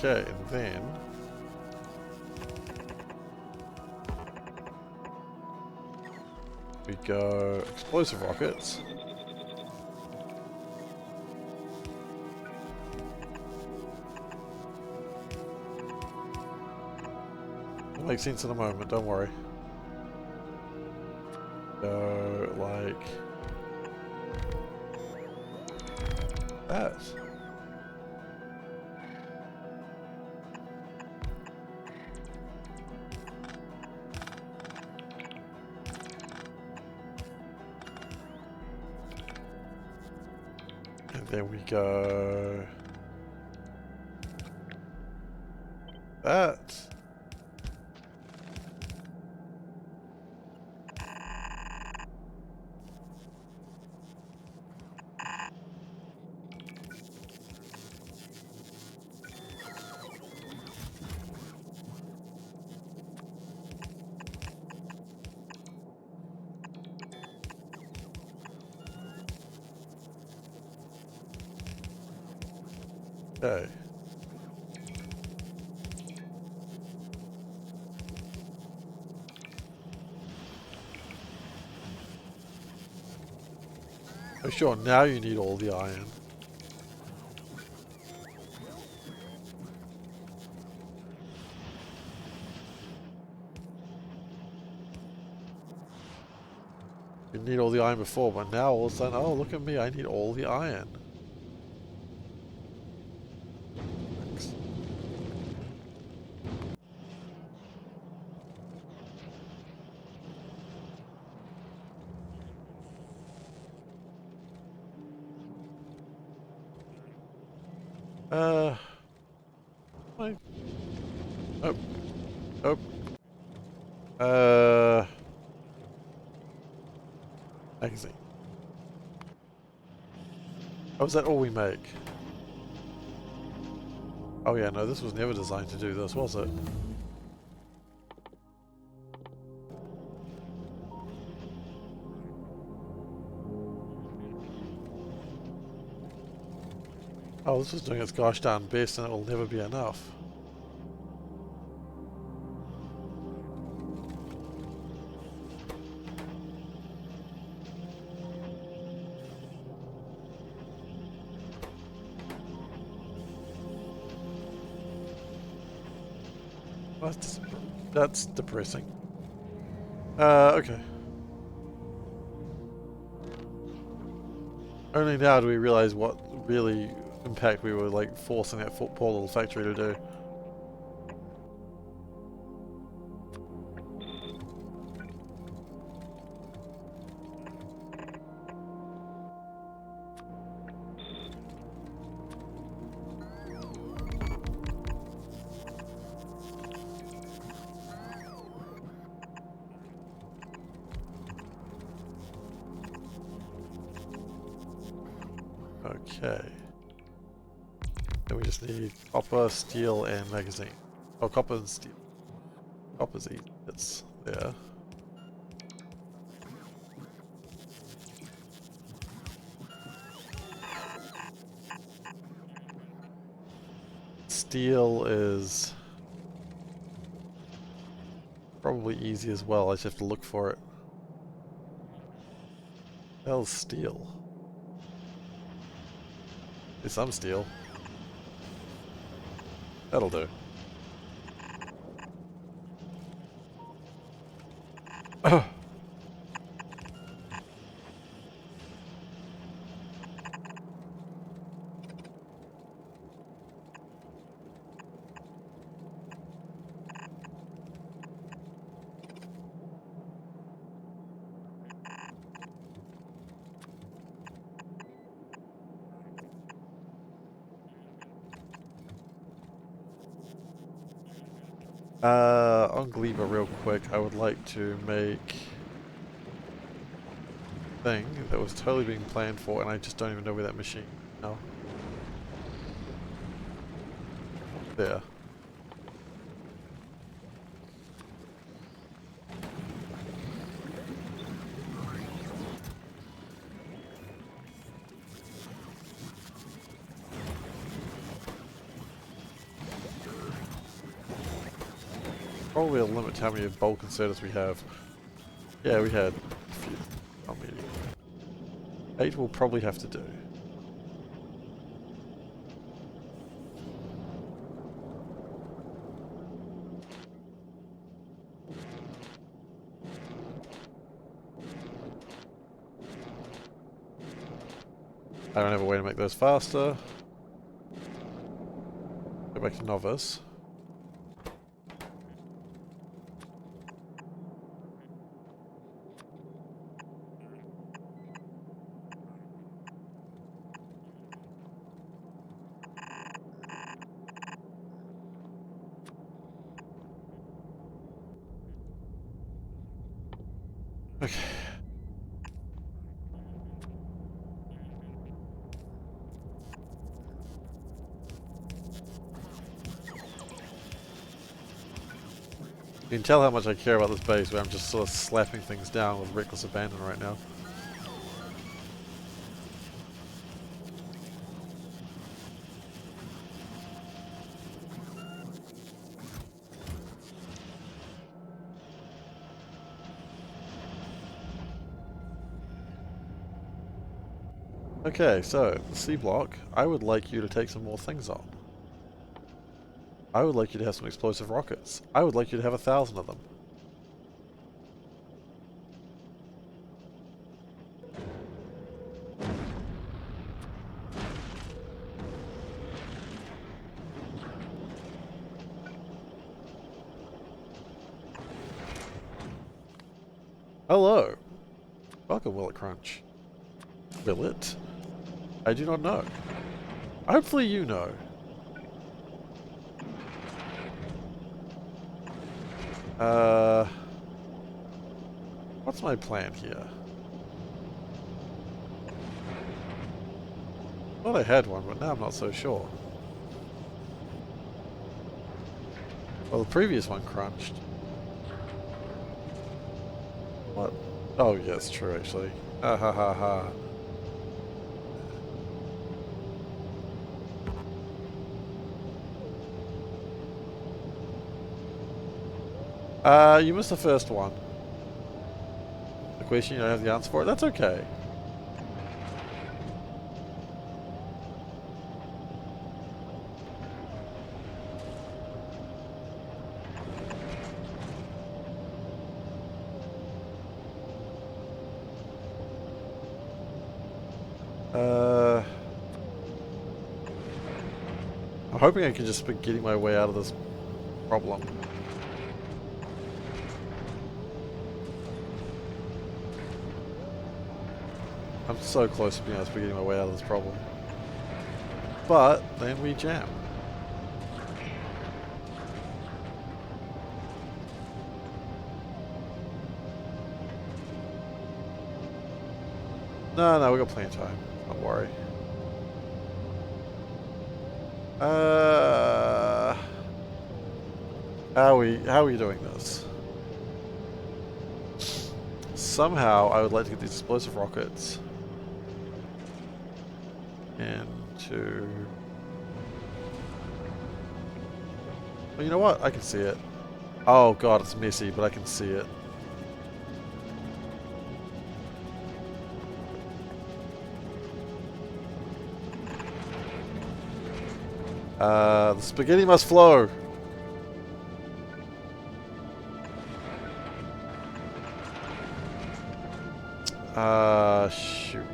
Okay, and then we go explosive rockets. It'll make sense in a moment, don't worry. Go like that. And then we go that. Okay. Oh sure, now you need all the iron. You need all the iron before, but now all of a sudden, oh look at me, I need all the iron. Thanks. Wait. Oh. Oh. Magazine. Oh, is that all we make? Oh yeah, no, this was never designed to do this, was it? Oh, this was doing its gosh darn best and it will never be enough. That's depressing. Okay. Only now do we realize what really impact we were like forcing that poor little factory to do. Okay. Then we just need copper, steel, and magazine. Oh, copper and steel. Copper's easy. It's there. Steel is probably easy as well. I just have to look for it. Hell's steel. There's some steel. That'll do. On Gleaver real quick, I would like to make a thing that was totally being planned for and I just don't even know where that machine is now. There. Probably a limit to how many bulk inserters we have. Yeah, we had a few. Not many. 8 will probably have to do. I don't have a way to make those faster. Go back to novice. Okay. You can tell how much I care about this base, where I'm just sort of slapping things down with reckless abandon right now. Okay, so the C block, I would like you to take some more things on. I would like you to have some explosive rockets. I would like you to have 1,000 of them. Hello. Welcome, Will It Crunch. Will it? I do not know. Hopefully you know. What's my plan here? I thought I had one, but now I'm not so sure. Well, the previous one crunched. What? Oh, yeah, it's true, actually. Ha ha ha ha. You missed the first one. The question, you don't have the answer for it? That's okay. I'm hoping I can just be getting my way out of this problem. I'm so close to being able to be getting my way out of this problem. But then we jam. No, we got plenty of time. Don't worry. How are we doing this? Somehow I would like to get these explosive rockets into... Well, you know what? I can see it. Oh god, it's messy, but I can see it. The spaghetti must flow. Shoot.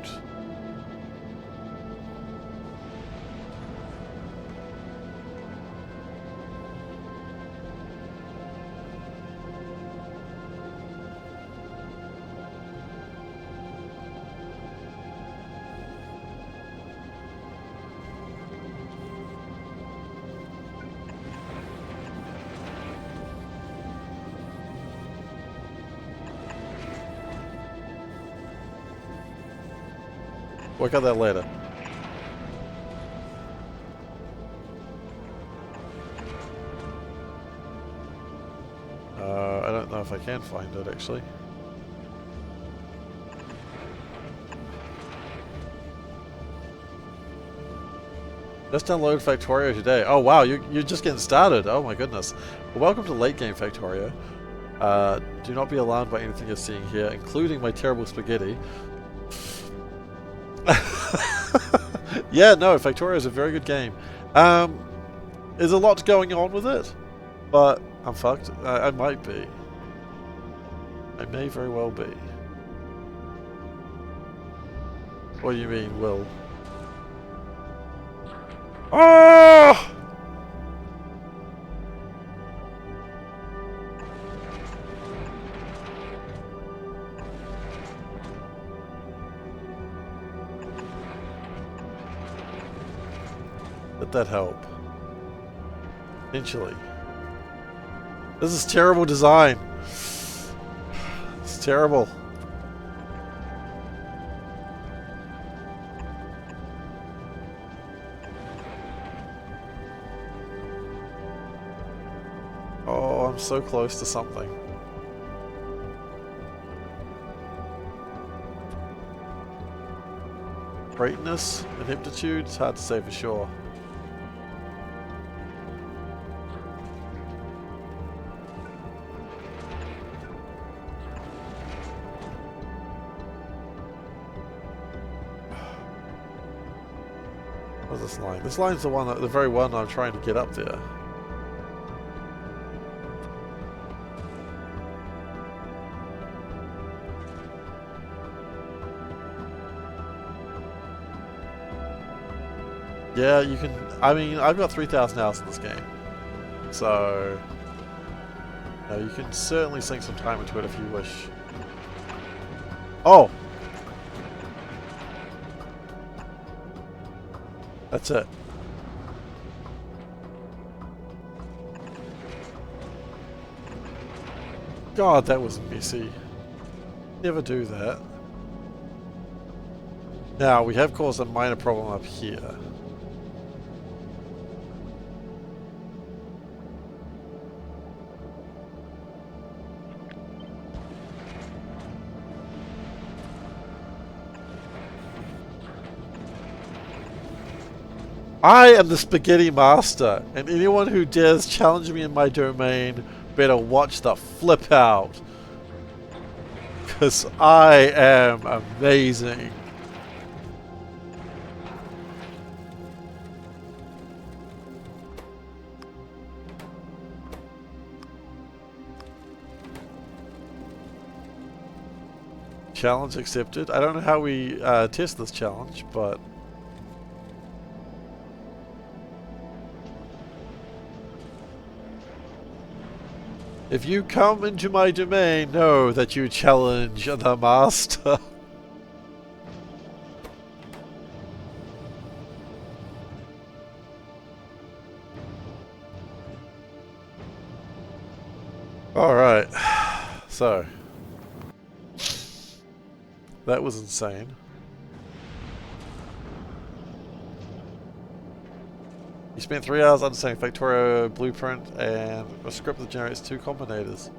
Work out that later. I don't know if I can find it actually. Just downloaded Factorio today. Oh wow, you're just getting started. Oh my goodness. Well, welcome to late game Factorio. Do not be alarmed by anything you're seeing here, including my terrible spaghetti. Yeah, no, Factorio is a very good game. There's a lot going on with it, but I'm fucked. I might be. I may very well be. What do you mean, Will? Oh! Did that help? Eventually. This is terrible design. It's terrible. Oh, I'm so close to something. Greatness, ineptitude, it's hard to say for sure. What's this line? This line's the one, the very one I'm trying to get up there. Yeah, you can. I mean, I've got 3,000 hours in this game, so you can certainly sink some time into it if you wish. Oh, that's it. God, that was messy. Never do that. Now, we have caused a minor problem up here. I am the spaghetti master, and anyone who dares challenge me in my domain better watch the flip out. Because I am amazing. Challenge accepted. I don't know how we test this challenge, but... if you come into my domain, know that you challenge the master. Alright, so that was insane. You spent 3 hours understanding Factorio blueprint and a script that generates 2 combinators.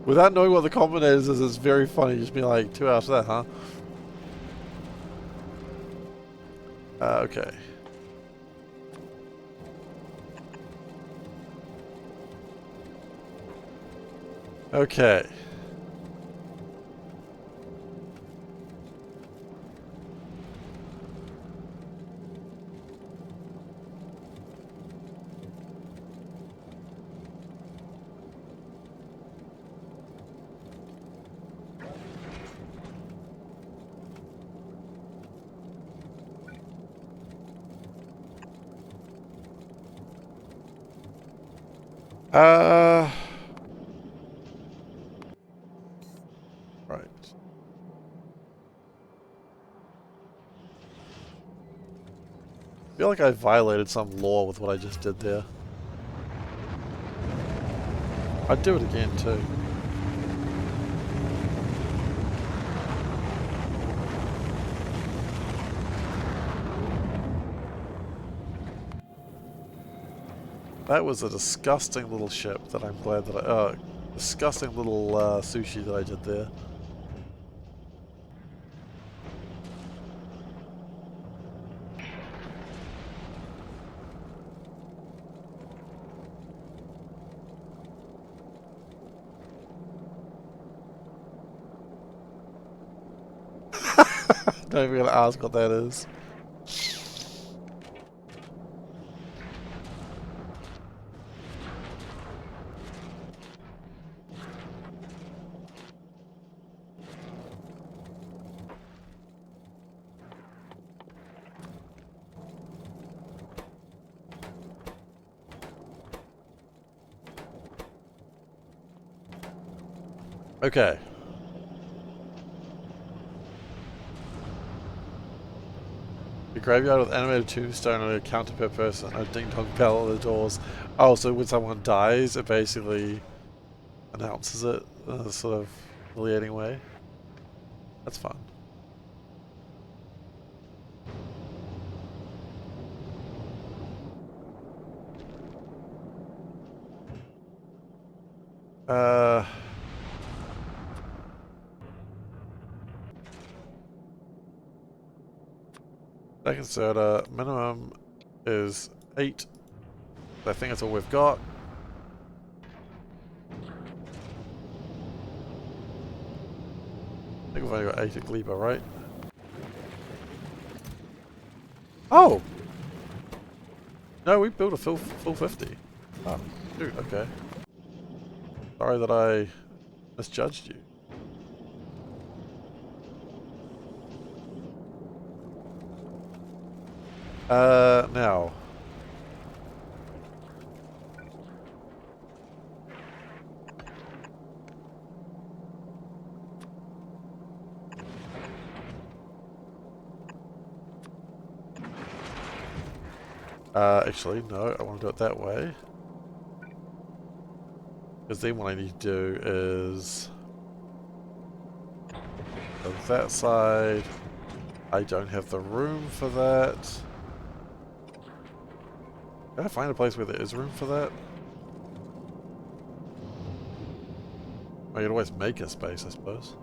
Without knowing what the combinators is, it's very funny. Just be like, 2 hours for that, huh? Okay. Okay. Right. I feel like I violated some law with what I just did there. I'd do it again too. That was a disgusting little ship that I'm glad that I... disgusting little sushi that I did there. Not even gonna ask what that is. Okay. A graveyard with animated tombstone and a counter per person. A ding dong bell at the doors. Oh, so when someone dies, it basically announces it in a sort of humiliating way. That's fun. Second soda, minimum is 8. I think that's all we've got. think we've only got 8 at Gleba, right? Oh! No, we built a full 50. Oh, dude, okay. Sorry that I misjudged you. Now. Actually, no, I want to do it that way. Because then what I need to do is... on that side, I don't have the room for that. Can I find a place where there is room for that? I could always make a space, I suppose.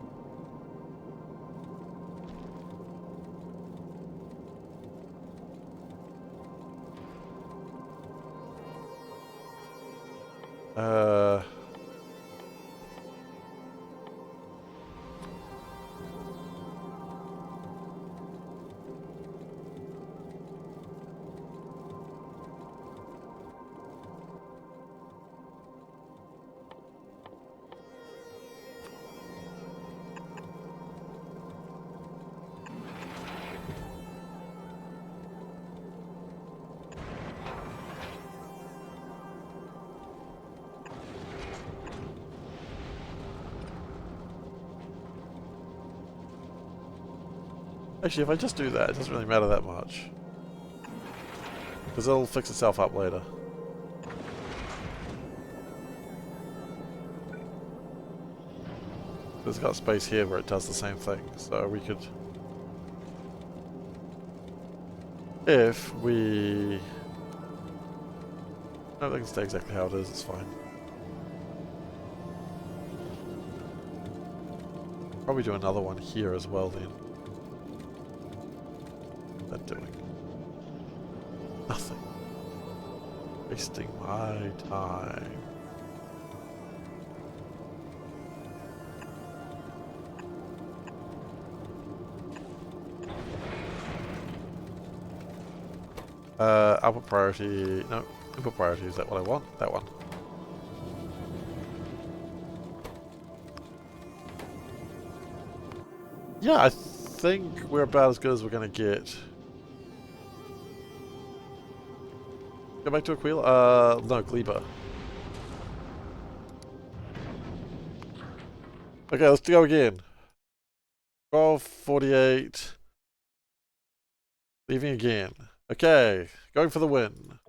Actually, if I just do that, it doesn't really matter that much. Because it'll fix itself up later. There's got space here where it does the same thing, so we could... if we... no, they can stay exactly how it is, it's fine. Probably do another one here as well then. What's that doing? Nothing. Wasting my time. Upper priority, no, input priority, is that what I want? That one. Yeah, I think we're about as good as we're gonna get. Go back to Aquila? No, Gleba. Okay, let's go again. 12:48. Leaving again. Okay, going for the win.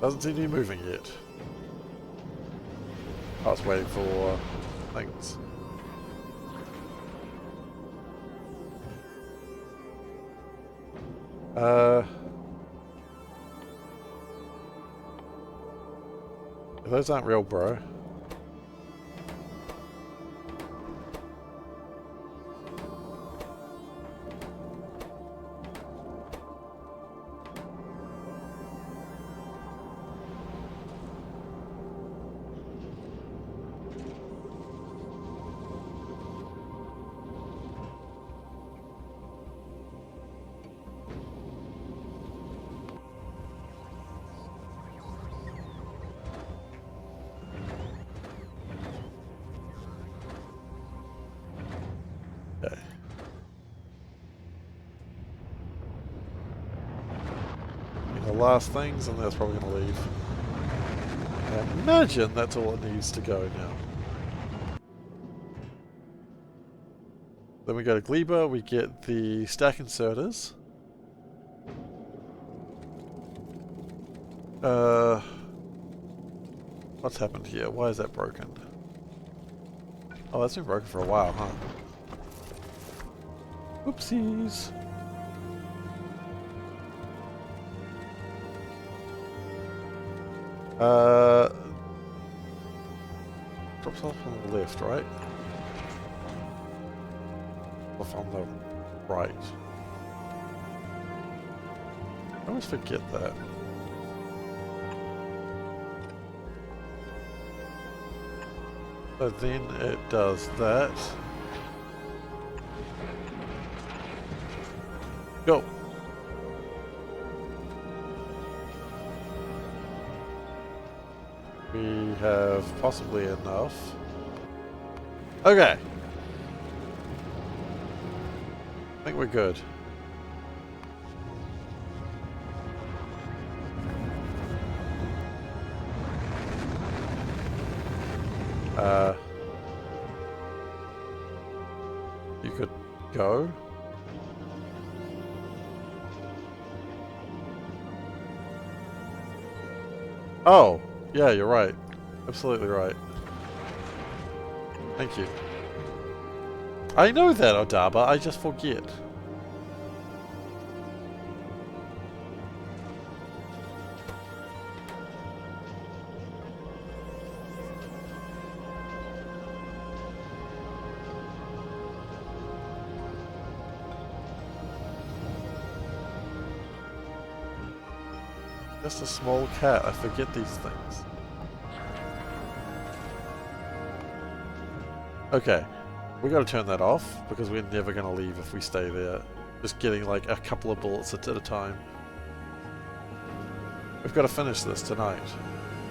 Doesn't seem to be moving yet. I was waiting for things. Those aren't real, bro. Okay. The last things, and that's probably going to leave. I imagine that's all it needs to go now. Then we go to Gleba, we get the stack inserters. What's happened here? Why is that broken? Oh, that's been broken for a while, huh? Oopsies. Drops off on the left, right? off on the right. I always forget that. So then it does that. Go. We have possibly enough. Okay. I think we're good. You could go. Oh, yeah, you're right. Absolutely right. Thank you. I know that, Odaba, I just forget. Just a small cat, I forget these things. Okay, we gotta turn that off, because we're never gonna leave if we stay there. Just getting like a couple of bullets at a time. We've gotta finish this tonight.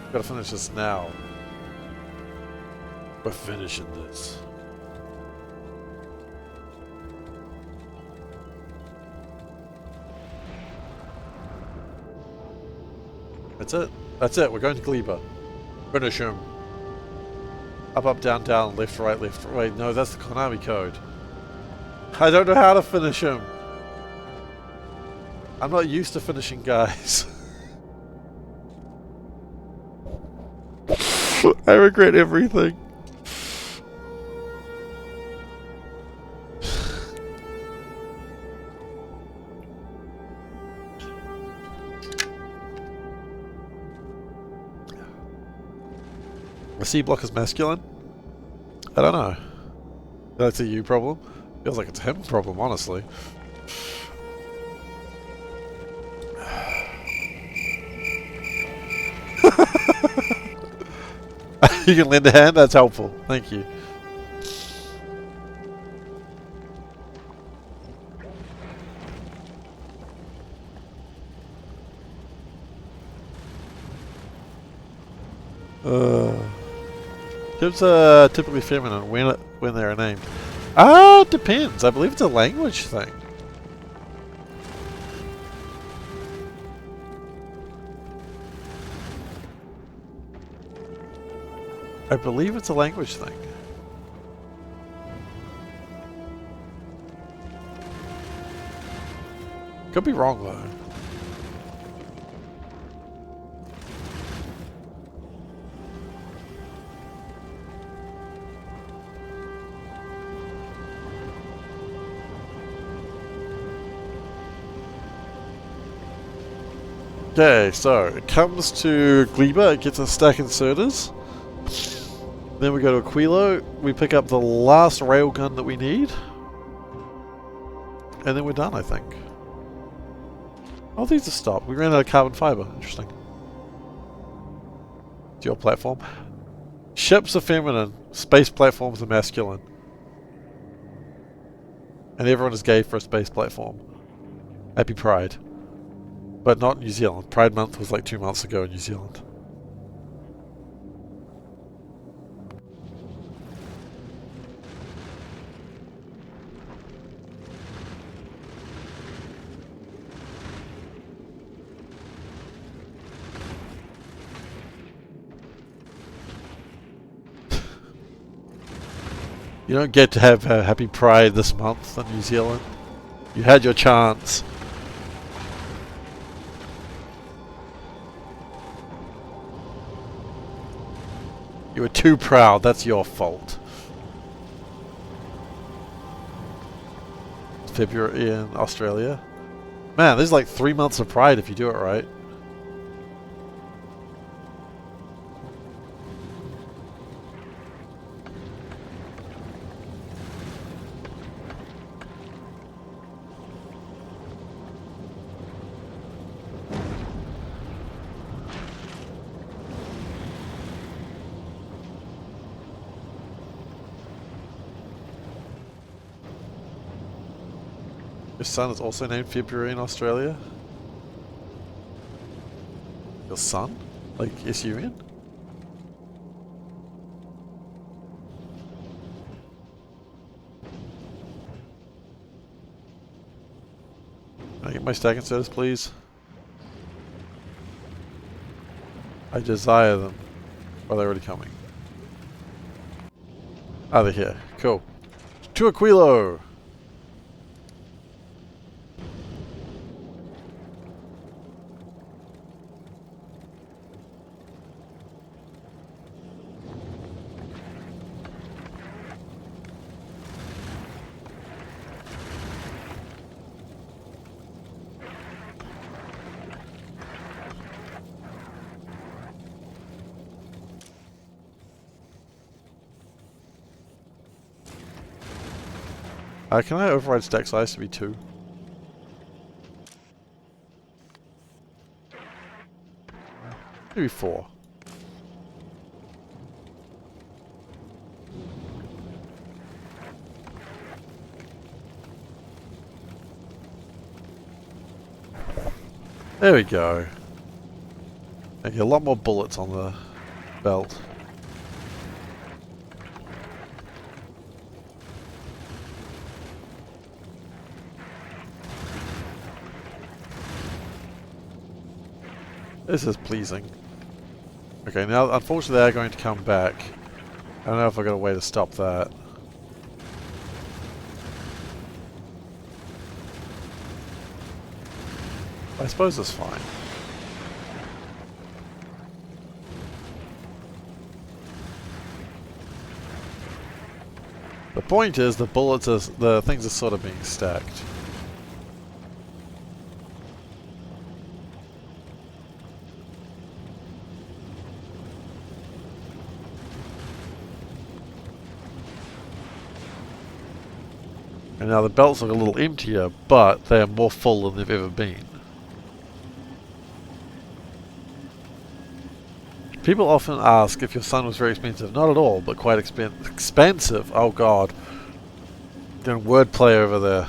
We've gotta finish this now. We're finishing this. That's it. That's it. We're going to Gleba. Finish him. Up, up, down, down, left, right, left. Wait, no, that's the Konami code. I don't know how to finish him. I'm not used to finishing guys. I regret everything. The C block is masculine? I don't know. That's a you problem? Feels like it's a him problem, honestly. You can lend a hand? That's helpful. Thank you. Kids are typically feminine when they're named. Ah, it depends. I believe it's a language thing. I believe it's a language thing. Could be wrong though. Okay, so it comes to Gleba, it gets a stack inserters. Then we go to Aquilo, we pick up the last railgun that we need. And then we're done, I think. Oh, these are stopped. We ran out of carbon fiber. Interesting. It's your platform. Ships are feminine, space platforms are masculine. And everyone is gay for a space platform. Happy Pride. But not New Zealand. Pride Month was like 2 months ago in New Zealand. You don't get to have a Happy Pride this month in New Zealand. You had your chance. You were too proud, that's your fault. February in Australia. Man, there's like 3 months of Pride if you do it right. Your son is also named February in Australia? Your son? Like S-U-N? Can I get my stacking status, please? I desire them. Are they already coming? Ah, they're here. Cool. To Aquilo! Can I override stack size to be 2? Maybe 4. There we go. Okay, a lot more bullets on the belt. This is pleasing. Okay, now unfortunately they're going to come back. I don't know if I've got a way to stop that. I suppose it's fine. The point is the bullets are, the things are sort of being stacked. And now the belts look a little emptier, but they are more full than they've ever been. People often ask if your son was very expensive. Not at all, but quite expensive. Oh god. Doing wordplay over there.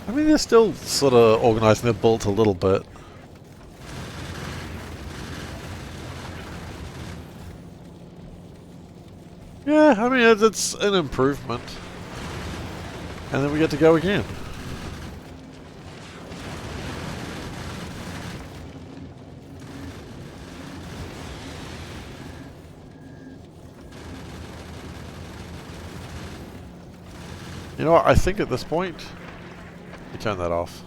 I mean, they're still sort of organising their bullets a little bit. Yeah, I mean, it's an improvement. And then we get to go again. You know what, I think at this point, you turn that off.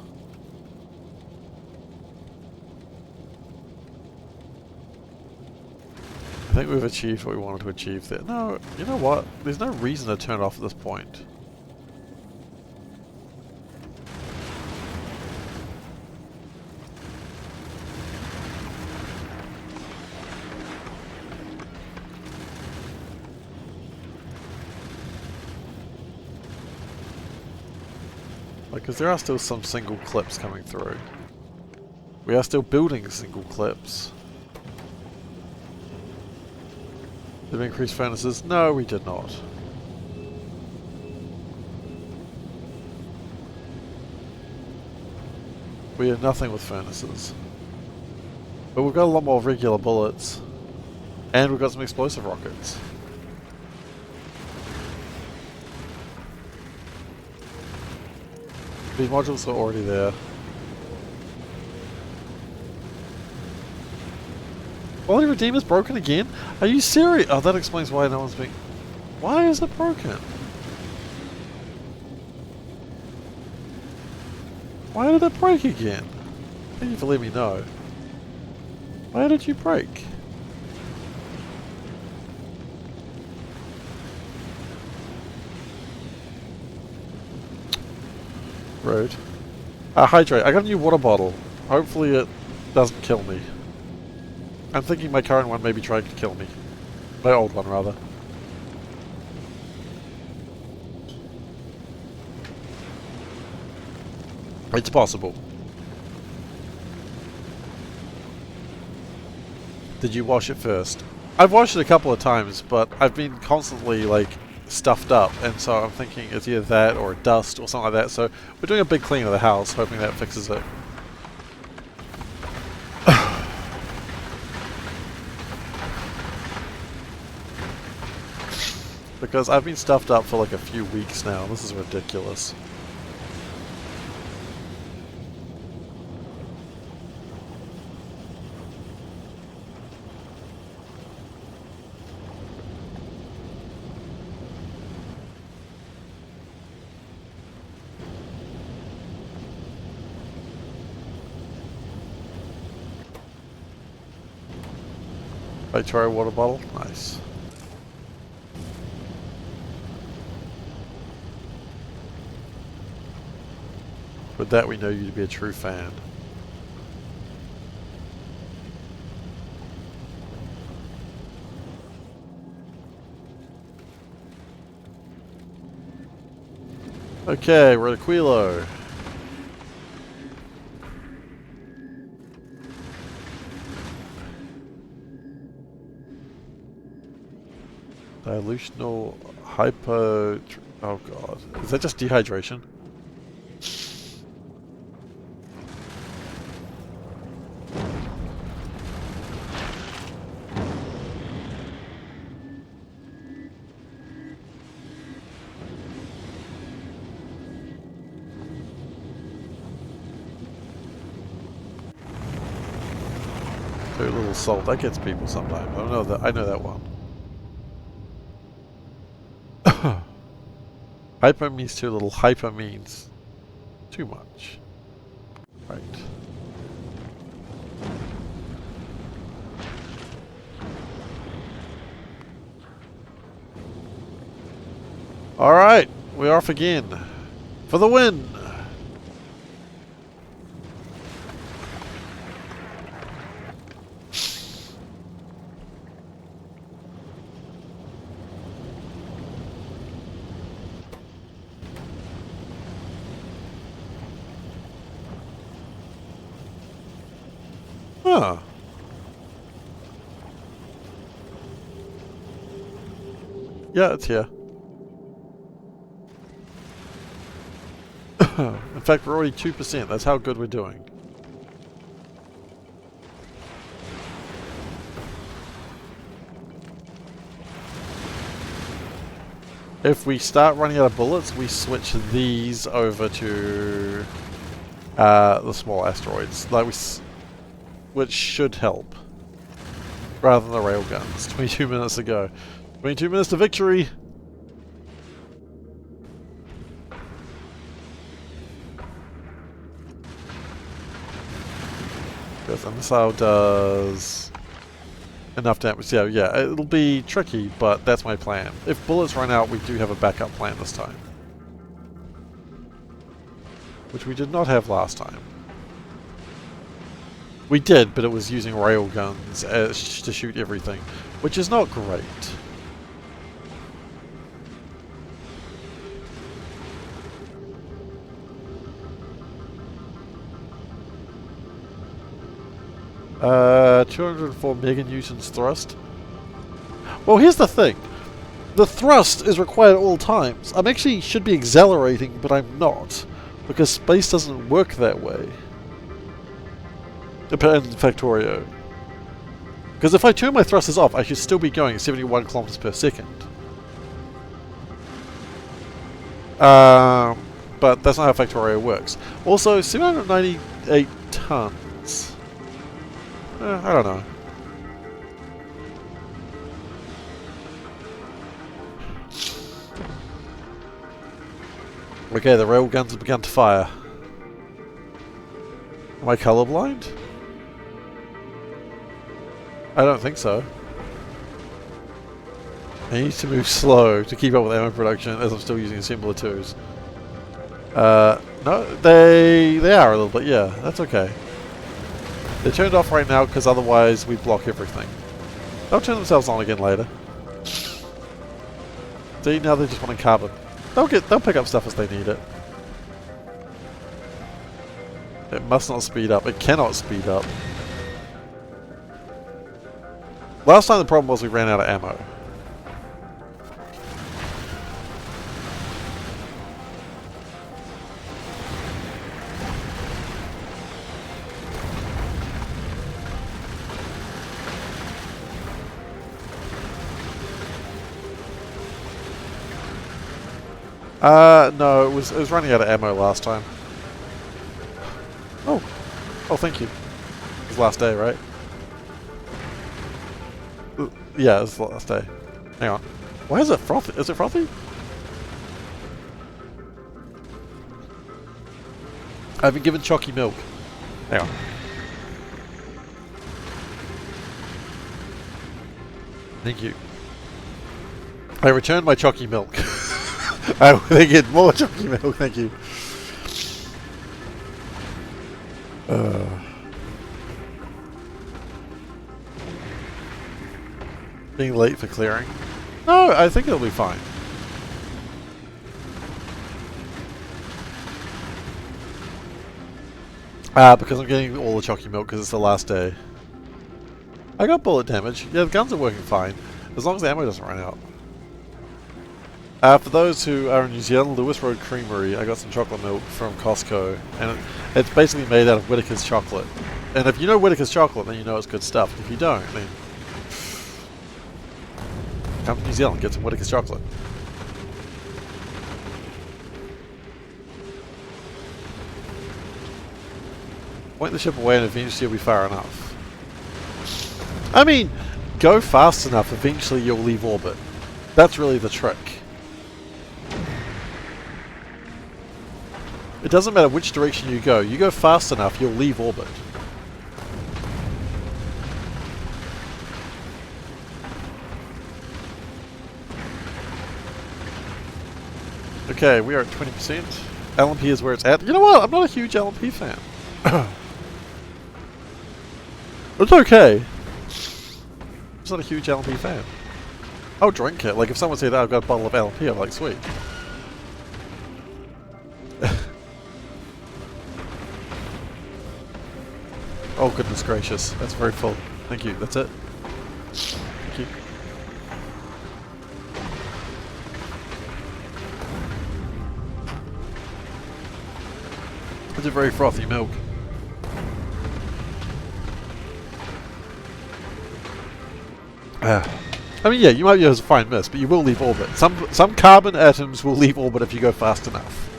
I think we've achieved what we wanted to achieve there. No, you know what? There's no reason to turn it off at this point. Because there are still some single clips coming through. We are still building single clips. Did we increase furnaces? No, we did not. We have nothing with furnaces. But we've got a lot more regular bullets. And we've got some explosive rockets. These modules are already there. Quality Redeemer's broken again? Are you serious? Oh, that explains why no one's being... Why is it broken? Why did it break again? Thank you for letting me know. Why did you break? Rude. Hydrate. I got a new water bottle. Hopefully it doesn't kill me. I'm thinking my current one may be trying to kill me. My old one, rather. It's possible. Did you wash it first? I've washed it a couple of times, but I've been constantly, like, stuffed up, and so I'm thinking it's either that or dust or something like that, so we're doing a big clean of the house, hoping that fixes it. Because I've been stuffed up for like a few weeks now, this is ridiculous. Factorio water bottle, nice. With that we know you to be a true fan. Okay, we're at Aquilo. Dilutional hypo... Oh god. Is that just dehydration? Very little salt. That gets people sometimes. I know that. I know that one. Hyper means too little. Hyper means too much. Right. All right, we're off again for the win. Huh. Yeah, it's here. In fact, we're already 2%. That's how good we're doing. If we start running out of bullets, we switch these over to the small asteroids, like which should help, rather than the railguns. 22 minutes ago. 22 minutes to victory! Because a missile does enough damage. So yeah, it'll be tricky, but that's my plan. If bullets run out, we do have a backup plan this time. Which we did not have last time. We did, but it was using railguns to shoot everything, which is not great. Uh, 204 meganewtons thrust. Well, here's the thing. The thrust is required at all times. I'm actually should be accelerating, but I'm not, because space doesn't work that way. In Factorio. Because if I turn my thrusters off, I should still be going at 71 kilometers per second. But that's not how Factorio works. Also, 798 tons. I don't know. Okay, the railguns have begun to fire. Am I colorblind? I don't think so. I need to move slow to keep up with ammo production as I'm still using assembler 2s. No, they are a little bit, yeah. That's okay. They're turned off right now because otherwise we block everything. They'll turn themselves on again later. See, now they're just wanting carbon. They'll pick up stuff as they need it. It must not speed up. It cannot speed up. Last time the problem was we ran out of ammo. No, it was running out of ammo last time. Oh. Oh, thank you. It was last day, right? Yeah, it was the last day. Hang on. Why is it frothy? Is it frothy? I've been given chalky milk. Hang on. Thank you. I returned my chalky milk. I think it more chalky milk, thank you. Being late for clearing. No, I think it'll be fine. Because I'm getting all the chalky milk because it's the last day. I got bullet damage. Yeah, the guns are working fine. As long as the ammo doesn't run out. For those who are in New Zealand, Lewis Road Creamery, I got some chocolate milk from Costco, and it's basically made out of Whittaker's chocolate. And if you know Whittaker's chocolate, then you know it's good stuff. If you don't, then come to New Zealand, get some Whittaker's chocolate. Point the ship away and eventually you'll be far enough. I mean, go fast enough, eventually you'll leave orbit. That's really the trick. It doesn't matter which direction you go fast enough, you'll leave orbit. Okay, we are at 20%. LMP is where it's at. You know what? I'm not a huge LMP fan. It's okay. I'm just not a huge LMP fan. I'll drink it. Like if someone said, oh, I've got a bottle of LMP, I'm like, sweet. Oh goodness gracious, that's very full. Thank you, that's it. Thank you. It's a very frothy milk. I mean, yeah, you might be able to find mist, but you will leave orbit. Some carbon atoms will leave orbit if you go fast enough.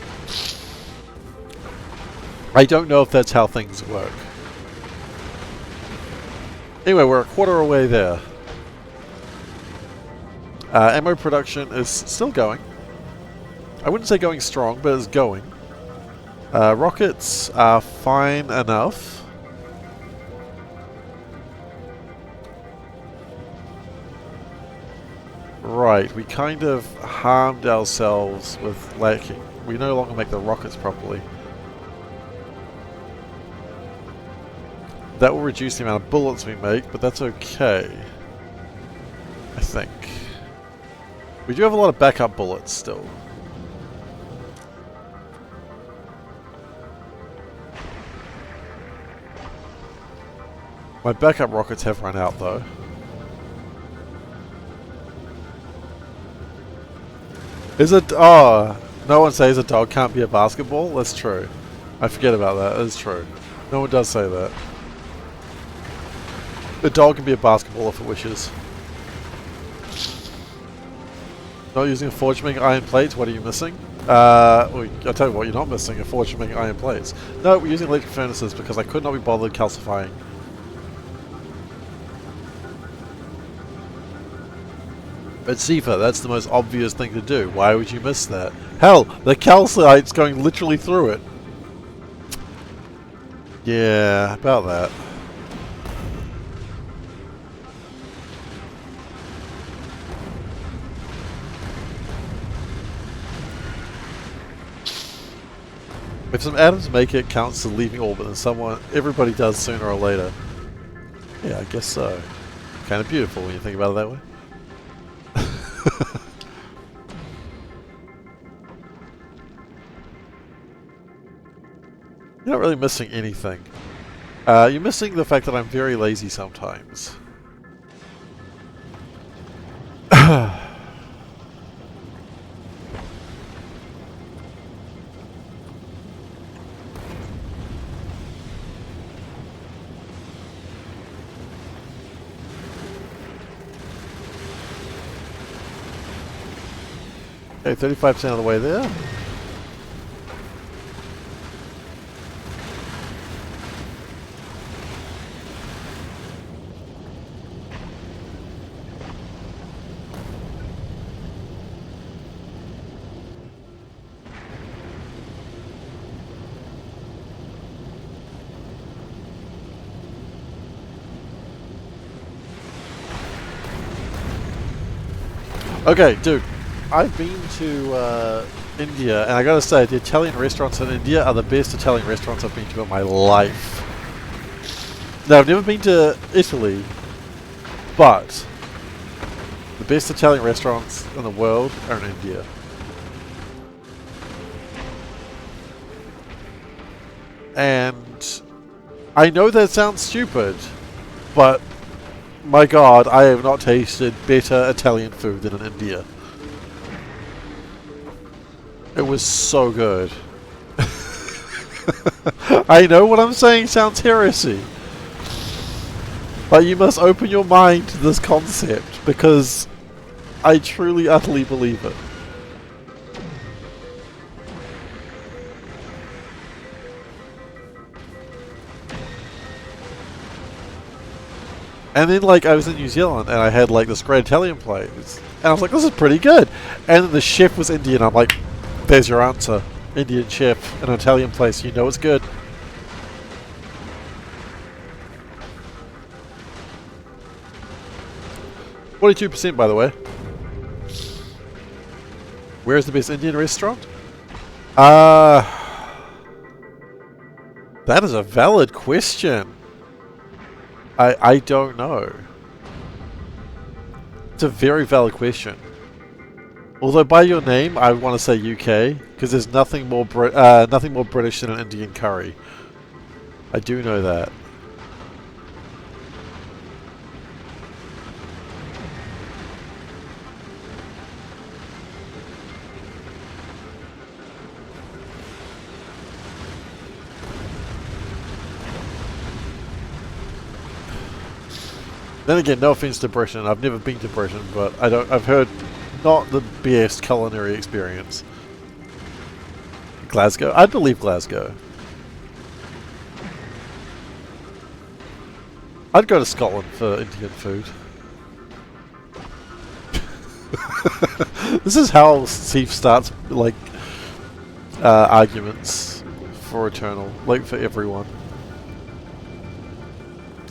I don't know if that's how things work. Anyway, we're a quarter away there. Ammo production is still going. I wouldn't say going strong, but it's going. Rockets are fine enough. Right, we kind of harmed ourselves with lacking. We no longer make the rockets properly. That will reduce the amount of bullets we make, but that's okay. I think. We do have a lot of backup bullets still. My backup rockets have run out though. Is it? Oh, no one says a dog can't be a basketball? That's true. I forget about that. That is true. No one does say that. A dog can be a basketball if it wishes. Not using a forge making iron plates, what are you missing? Well, I'll tell you what, you're not missing a forge making iron plates. No, we're using electric furnaces because I could not be bothered calcifying. But Seifer, that's the most obvious thing to do. Why would you miss that? Hell, the calcite's going literally through it. Yeah, about that. If some atoms make it, counts as leaving orbit, and everybody does sooner or later. Yeah, I guess so. Kind of beautiful when you think about it that way. You're not really missing anything. You're missing the fact that I'm very lazy sometimes. Okay, 35% of the way there. Okay, dude, I've been to India, and I gotta say, the Italian restaurants in India are the best Italian restaurants I've been to in my life. Now, I've never been to Italy, but the best Italian restaurants in the world are in India. And I know that sounds stupid, but my god, I have not tasted better Italian food than in India. It was so good. I know what I'm saying sounds heresy, but you must open your mind to this concept, because I truly, utterly believe it. And then, like, I was in New Zealand and I had, like, this great Italian place. And I was like, this is pretty good. And then the chef was Indian. I'm like, there's your answer. Indian chef in an Italian place. You know it's good. %, by the way. Where is the best Indian restaurant? That is a valid question. I don't know. It's a very valid question. Although by your name, I want to say UK, because there's nothing more British than an Indian curry. I do know that. Then again, no offense to Britain, I've never been to Britain, but I've heard not the best culinary experience. Glasgow? I'd believe Glasgow. I'd go to Scotland for Indian food. This is how Steve starts, like, arguments for Eternal, like for everyone.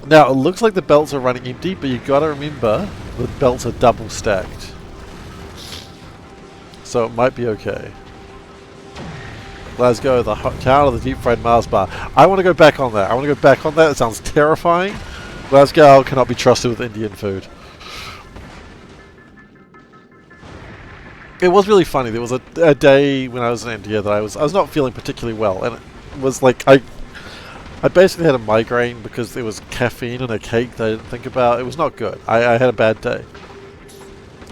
Now, it looks like the belts are running empty, but you gotta remember, the belts are double stacked. So it might be okay. Glasgow, the town of the deep fried Mars bar. I want to go back on that. It sounds terrifying. Glasgow cannot be trusted with Indian food. It was really funny. There was a day when I was in India that I was not feeling particularly well, and it was like I basically had a migraine because there was caffeine in a cake that I didn't think about. It was not good. I had a bad day.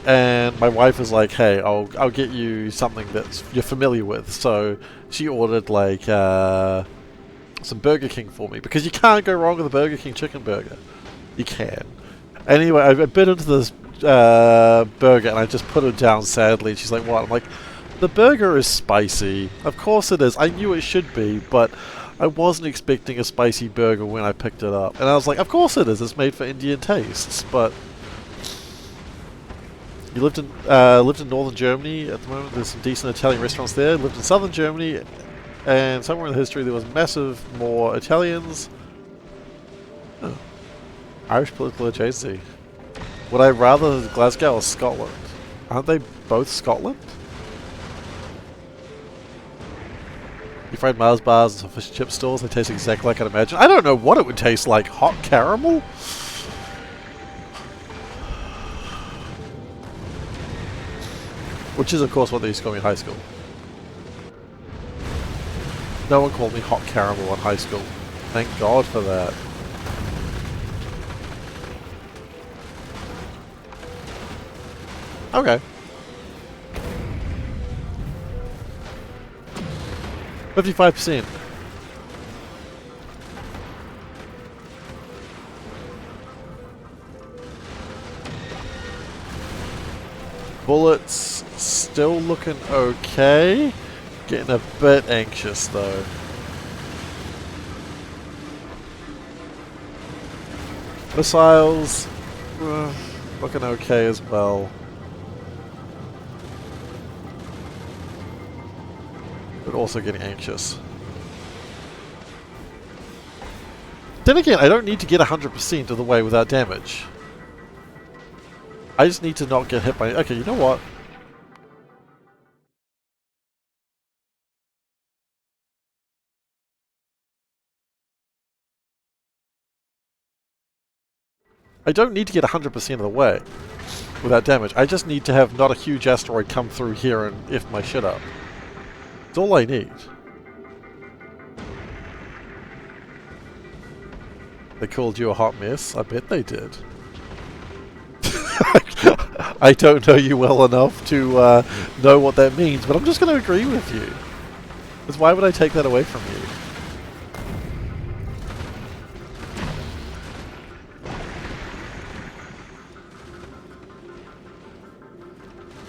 And my wife was like, hey, I'll get you something that you're familiar with. So she ordered like some Burger King for me, because you can't go wrong with a Burger King chicken burger. You can. Anyway, I bit into this burger and I just put it down sadly. And she's like, what? I'm like, the burger is spicy. Of course it is. I knew it should be, but I wasn't expecting a spicy burger when I picked it up. And I was like, of course it is. It's made for Indian tastes. But you lived in northern Germany at the moment. There's some decent Italian restaurants there. Lived in southern Germany, and somewhere in the history there was massive more Italians. Oh. Irish political adjacency. Would I rather Glasgow or Scotland? Aren't they both Scotland? fried Mars bars and fish and chip stores. They taste exactly like I'd imagine. I don't know what it would taste like. Hot caramel? Which is, of course, what they used to call me in high school. No one called me hot caramel in high school. Thank God for that. Okay. 55%. Bullets still looking okay. Getting a bit anxious though. Missiles looking okay as well. But also getting anxious. Then again, I don't need to get 100% of the way without damage. I just need to not get hit by... Okay, you know what? I don't need to get 100% of the way without damage. I just need to have not a huge asteroid come through here and F my shit up. That's all I need. They called you a hot mess? I bet they did. I don't know you well enough to know what that means, but I'm just going to agree with you. Because why would I take that away from you?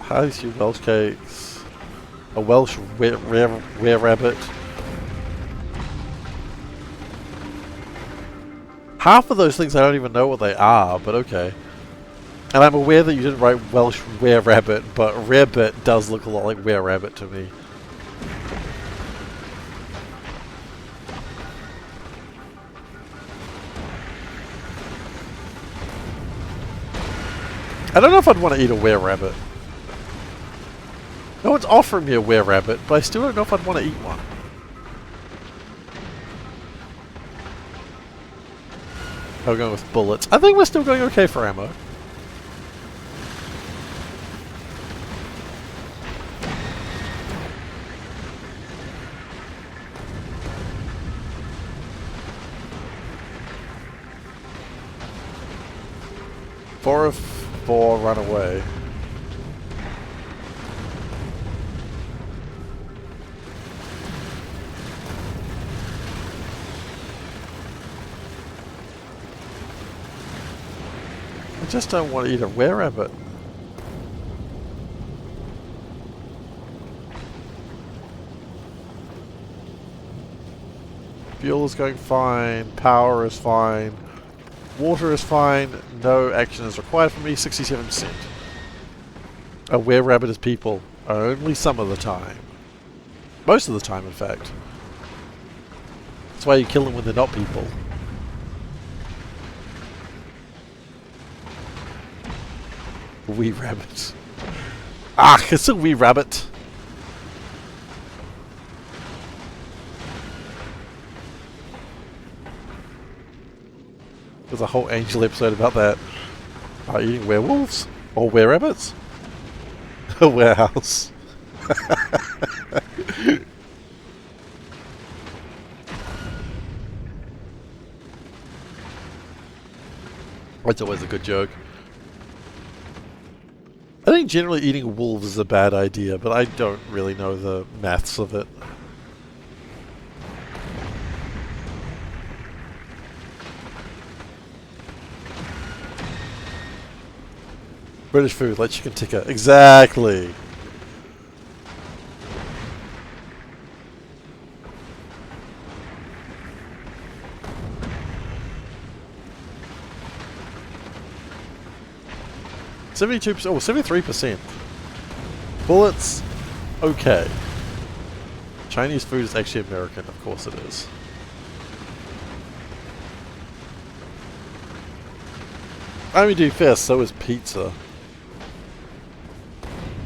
How's your Welsh cakes? A Welsh rare rabbit. Half of those things I don't even know what they are, but okay. And I'm aware that you didn't write Welsh were rabbit, but rarebit does look a lot like were rabbit to me. I don't know if I'd want to eat a were rabbit. No one's offering me a were rabbit, but I still don't know if I'd want to eat one. We're going with bullets. I think we're still going okay for ammo. Four of four run away. I just don't want to eat a were rabbit. Fuel is going fine, power is fine, water is fine, no action is required from me, 67%. A were rabbit is people, only some of the time. Most of the time, in fact. That's why you kill them when they're not people. Wee rabbit. Ah, it's a wee rabbit. There's a whole Angel episode about that. Are eating werewolves? Or were-rabbits? A warehouse. That's always a good joke. I think generally eating wolves is a bad idea, but I don't really know the maths of it. British food, like chicken tikka. Exactly! Oh, 73%. Bullets, okay. Chinese food is actually American, of course it is. I mean, to be fair, so is pizza.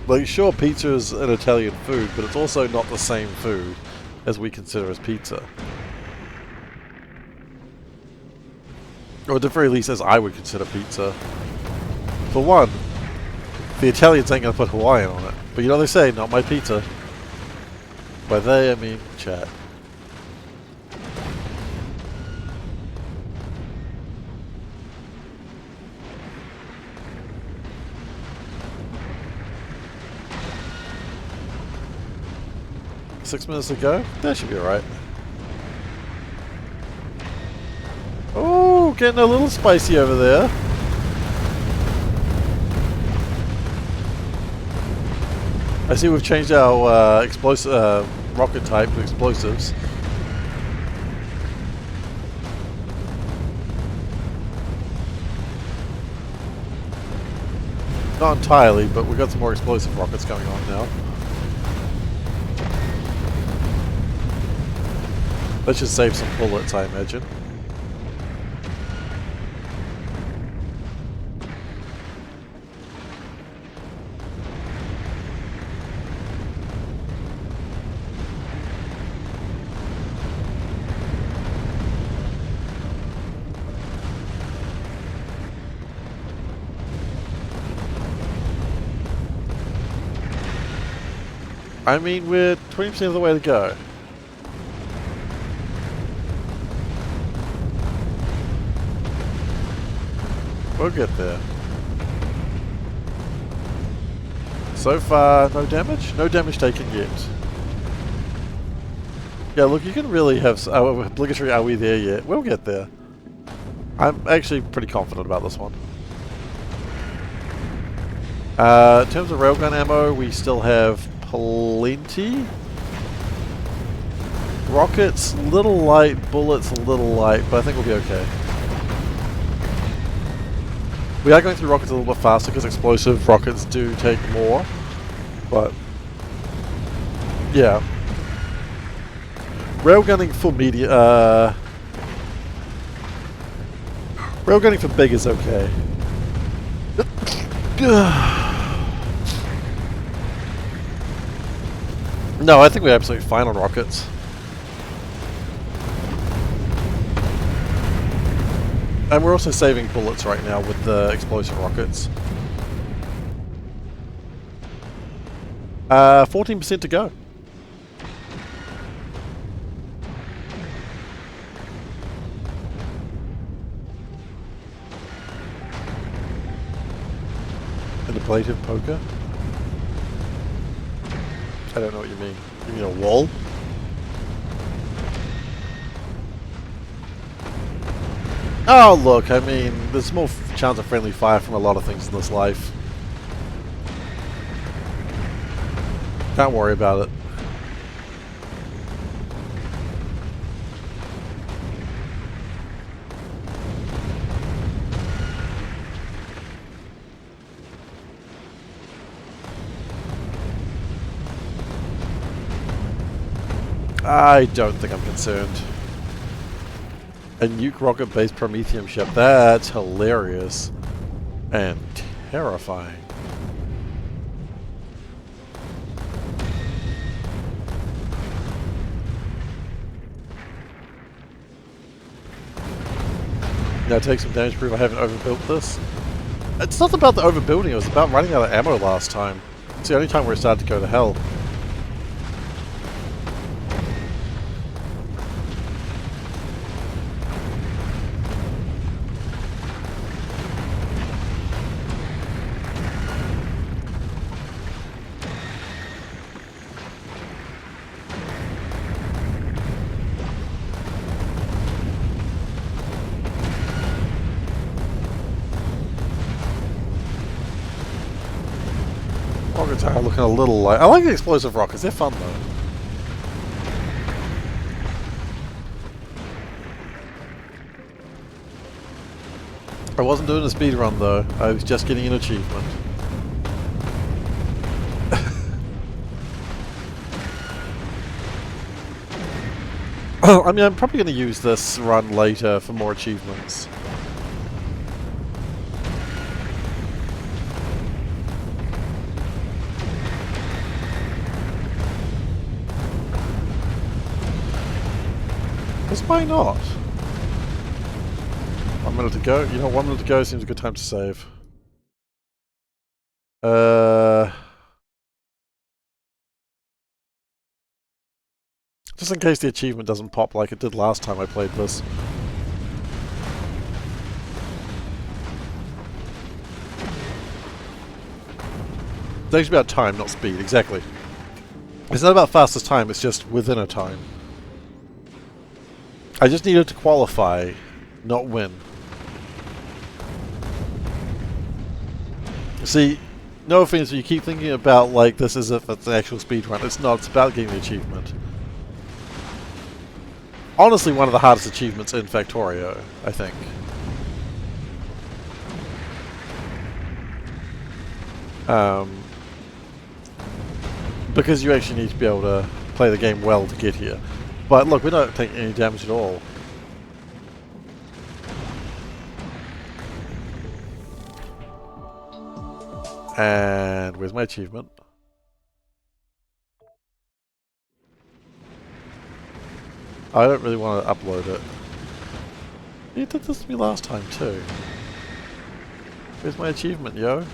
Like, sure, pizza is an Italian food, but it's also not the same food. as we consider as pizza. Or at the very least, as I would consider pizza. For one, the Italians ain't gonna put Hawaiian on it. But you know what they say, not my pizza. By they, I mean chat. Six minutes to go? That should be alright. Oh, getting a little spicy over there. I see we've changed our rocket type to explosives. Not entirely, but we've got some more explosive rockets going on now. Let's just save some bullets, I imagine. I mean, we're 20% of the way to go. We'll get there. So far, no damage? No damage taken yet. Yeah, look, you can really have obligatory are we there yet? We'll get there. I'm actually pretty confident about this one. In terms of railgun ammo, we still have plenty. Rockets, little light. Bullets, a little light, but I think we'll be okay. We are going through rockets a little bit faster because explosive rockets do take more, but yeah. Railgunning for railgunning for big is okay. No, I think we're absolutely fine on rockets. And we're also saving bullets right now with the explosive rockets. 14% to go. Interpolative poker? I don't know what you mean. You mean a wall? Oh look, I mean, there's more chance of friendly fire from a lot of things in this life. Can't worry about it. I don't think I'm concerned. A nuke rocket-based Prometheum ship. That's hilarious. And terrifying. Now take some damage to prove I haven't overbuilt this. It's not about the overbuilding, it was about running out of ammo last time. It's the only time where it started to go to hell. Rockets are looking a little light. I like the explosive rockets, they're fun though. I wasn't doing a speed run though, I was just getting an achievement. I mean, I'm probably going to use this run later for more achievements. Why not? 1 minute to go. You know, 1 minute to go seems a good time to save. Just in case the achievement doesn't pop like it did last time I played this. It's actually about time, not speed, exactly. It's not about fastest time, it's just within a time. I just needed to qualify, not win. See, no offense, you keep thinking about like this as if it's an actual speedrun. It's not, it's about getting the achievement. Honestly, one of the hardest achievements in Factorio, I think. Because you actually need to be able to play the game well to get here. But look, we don't take any damage at all. And where's my achievement? I don't really want to upload it. You did this to me last time too. Where's my achievement, yo?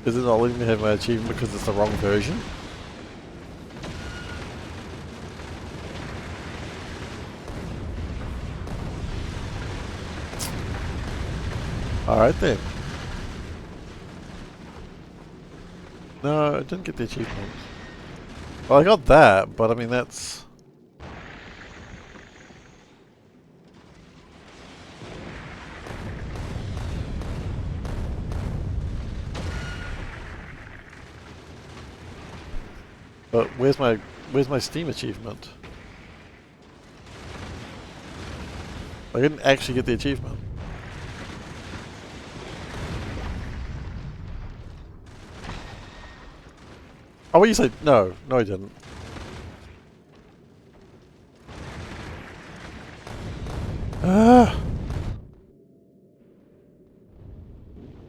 Is it not letting me have my achievement because it's the wrong version? Alright then. No, I didn't get the achievement. Well, I got that, but I mean that's... But where's my Steam achievement? I didn't actually get the achievement. Oh, what you say? No, no, I didn't. I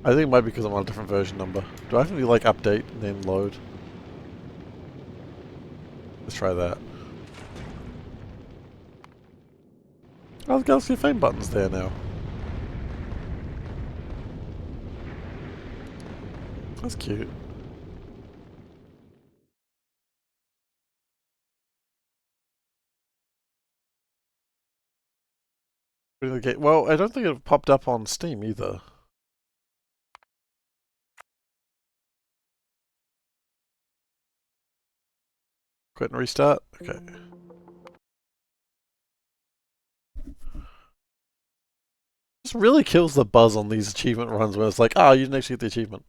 think it might be because I'm on a different version number. Do I have to like update and then load? Let's try that. Oh, the Galaxy of Fame button's there now. That's cute. Well, I don't think it popped up on Steam either. Quit and restart? Okay. This really kills the buzz on these achievement runs where it's like, ah, you didn't actually get the achievement.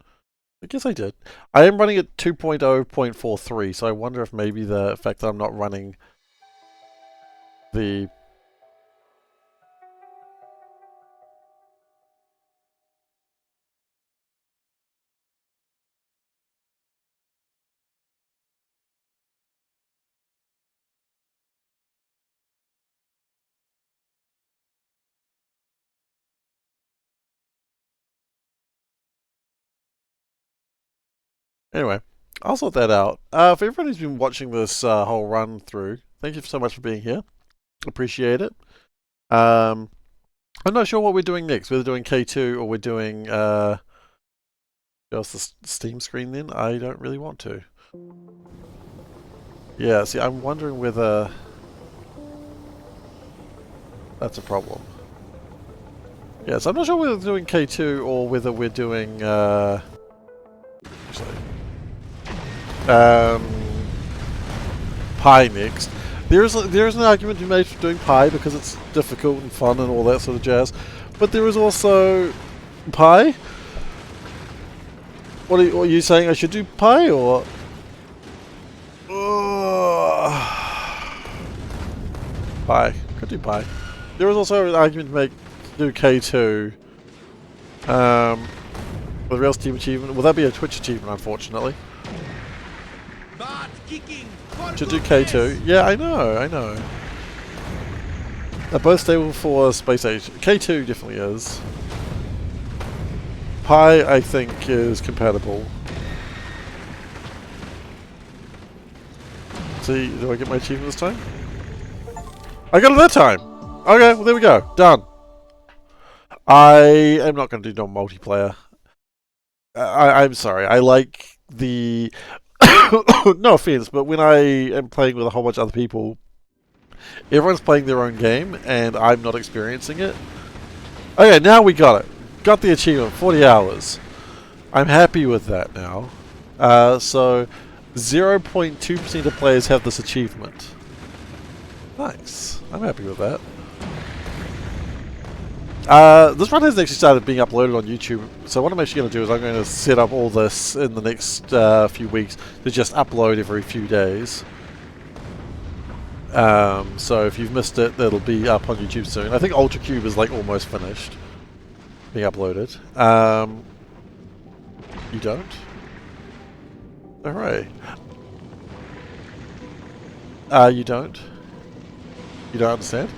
I guess I did. I am running at 2.0.43, so I wonder if maybe the fact that I'm not running the... Anyway, I'll sort that out. For everyone who's been watching this whole run through, thank you so much for being here. Appreciate it. I'm not sure what we're doing next. Whether doing K2 or we're doing just the Steam screen then? I don't really want to. Yeah, see, I'm wondering whether that's a problem. Yeah, so I'm not sure whether we're doing K2 or whether we're doing Pi next. There's an argument to be made for doing Pi because it's difficult and fun and all that sort of jazz, but there is also Pi. What are you saying? I should do Pi or? Pi. Could do Pi. There is also an argument to do K2. With a real Steam achievement. Will that be a Twitch achievement? Unfortunately. To do K2. Yeah, I know. They're both stable for Space Age. K2 definitely is. Pi, I think, is compatible. See, do I get my achievement this time? I got it that time! Okay, well there we go. Done. I am not going to do no multiplayer. I'm sorry. I like the... no offense, but when I am playing with a whole bunch of other people, everyone's playing their own game, and I'm not experiencing it. Okay, now we got it. Got the achievement, 40 hours. I'm happy with that now. So, 0.2% of players have this achievement. Nice. I'm happy with that. This run has actually started being uploaded on YouTube, so what I'm actually going to do is I'm going to set up all this in the next few weeks to just upload every few days. So if you've missed it, that'll be up on YouTube soon. I think Ultra Cube is like almost finished being uploaded. You don't? Alright. You don't? You don't understand?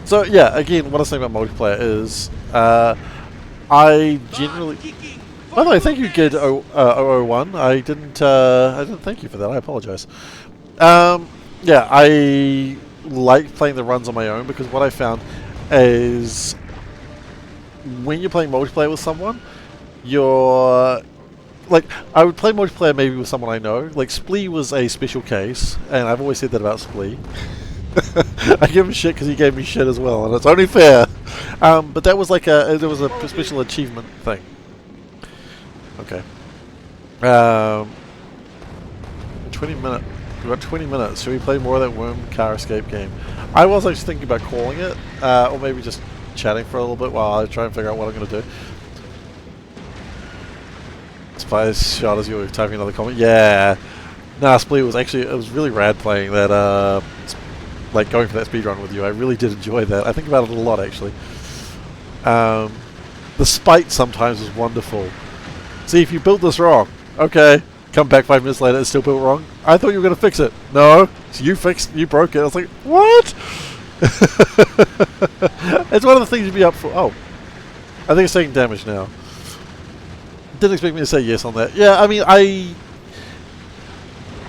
So yeah, again, what I was saying about multiplayer is, I generally... By the way, thank you, Gid 001. I didn't thank you for that. I apologize. Yeah, I like playing the runs on my own because what I found is when you're playing multiplayer with someone, you're... Like, I would play multiplayer maybe with someone I know. Like, Splee was a special case, and I've always said that about Splee. I give him shit because he gave me shit as well, and it's only fair. But that was like there was a special achievement thing. Okay. 20 minutes. We've got 20 minutes. Should we play more of that worm car escape game? I was actually thinking about calling it, or maybe just chatting for a little bit while I try and figure out what I'm going to do. Spy shot as you were typing another comment. Yeah. Nah, Splee was actually, it was really rad playing that, like going for that speedrun with you. I really did enjoy that. I think about it a lot, actually. The spite sometimes is wonderful. See, if you built this wrong, okay, come back 5 minutes later, it's still built wrong. I thought you were going to fix it. No, so you broke it. I was like, what? It's one of the things you'd be up for. Oh, I think it's taking damage now. Didn't expect me to say yes on that. Yeah, I mean,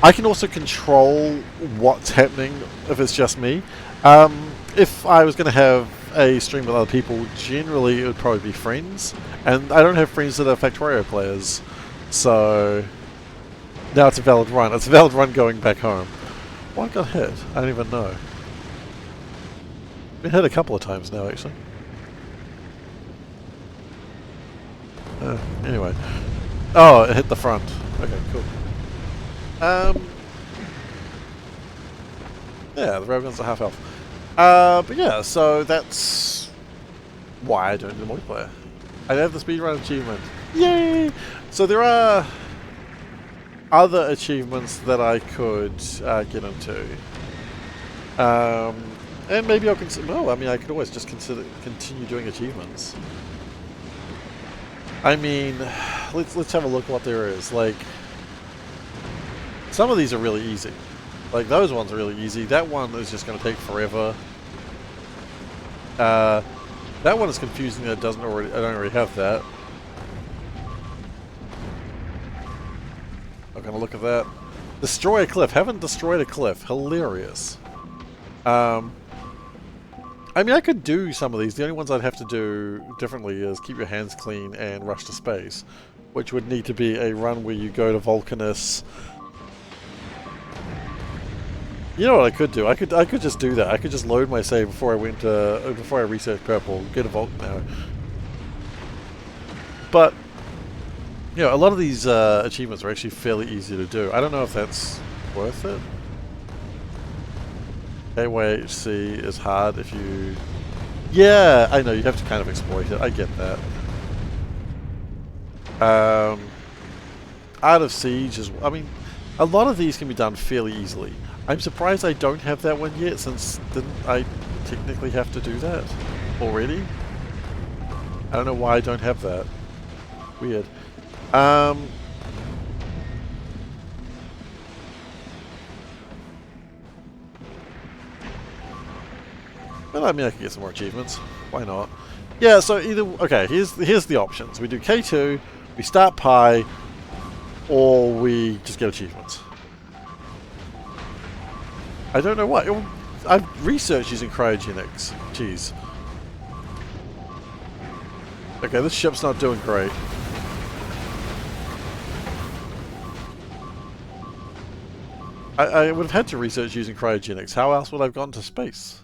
I can also control what's happening if it's just me. If I was going to have a stream with other people, generally it would probably be friends. And I don't have friends that are Factorio players. So now it's a valid run. It's a valid run going back home. Why got hit? I don't even know. Been hit a couple of times now, actually. Anyway. Oh, it hit the front. Okay, cool. Yeah, the railgun's a half health. But yeah, so that's why I don't do multiplayer. I have the speedrun achievement. Yay! So there are other achievements that I could get into. And maybe I'll consider... Well, I mean, I could always just continue doing achievements. I mean, let's have a look what there is. Like, some of these are really easy. Like, those ones are really easy. That one is just going to take forever. That one is confusing that I don't already have that. I'm going to look at that. Destroy a cliff. Haven't destroyed a cliff. Hilarious. I mean, I could do some of these. The only ones I'd have to do differently is keep your hands clean and rush to space, which would need to be a run where you go to Vulcanus. You know what I could do? I could just do that. I could just load my save before I went before I researched purple, get a Vulcan arrow. But you know, a lot of these achievements are actually fairly easy to do. I don't know if that's worth it. KYHC is hard if you... Yeah, I know, you have to kind of exploit it. I get that. Art of Siege is... I mean, a lot of these can be done fairly easily. I'm surprised I don't have that one yet, since didn't I technically have to do that already? I don't know why I don't have that. Weird. Well, I mean, I could get some more achievements. Why not? Yeah, so either... Okay, here's the options. We do K2, we start Pi, or we just get achievements. I don't know what. I've researched using cryogenics. Jeez. Okay, this ship's not doing great. I would have had to research using cryogenics. How else would I have gotten to space?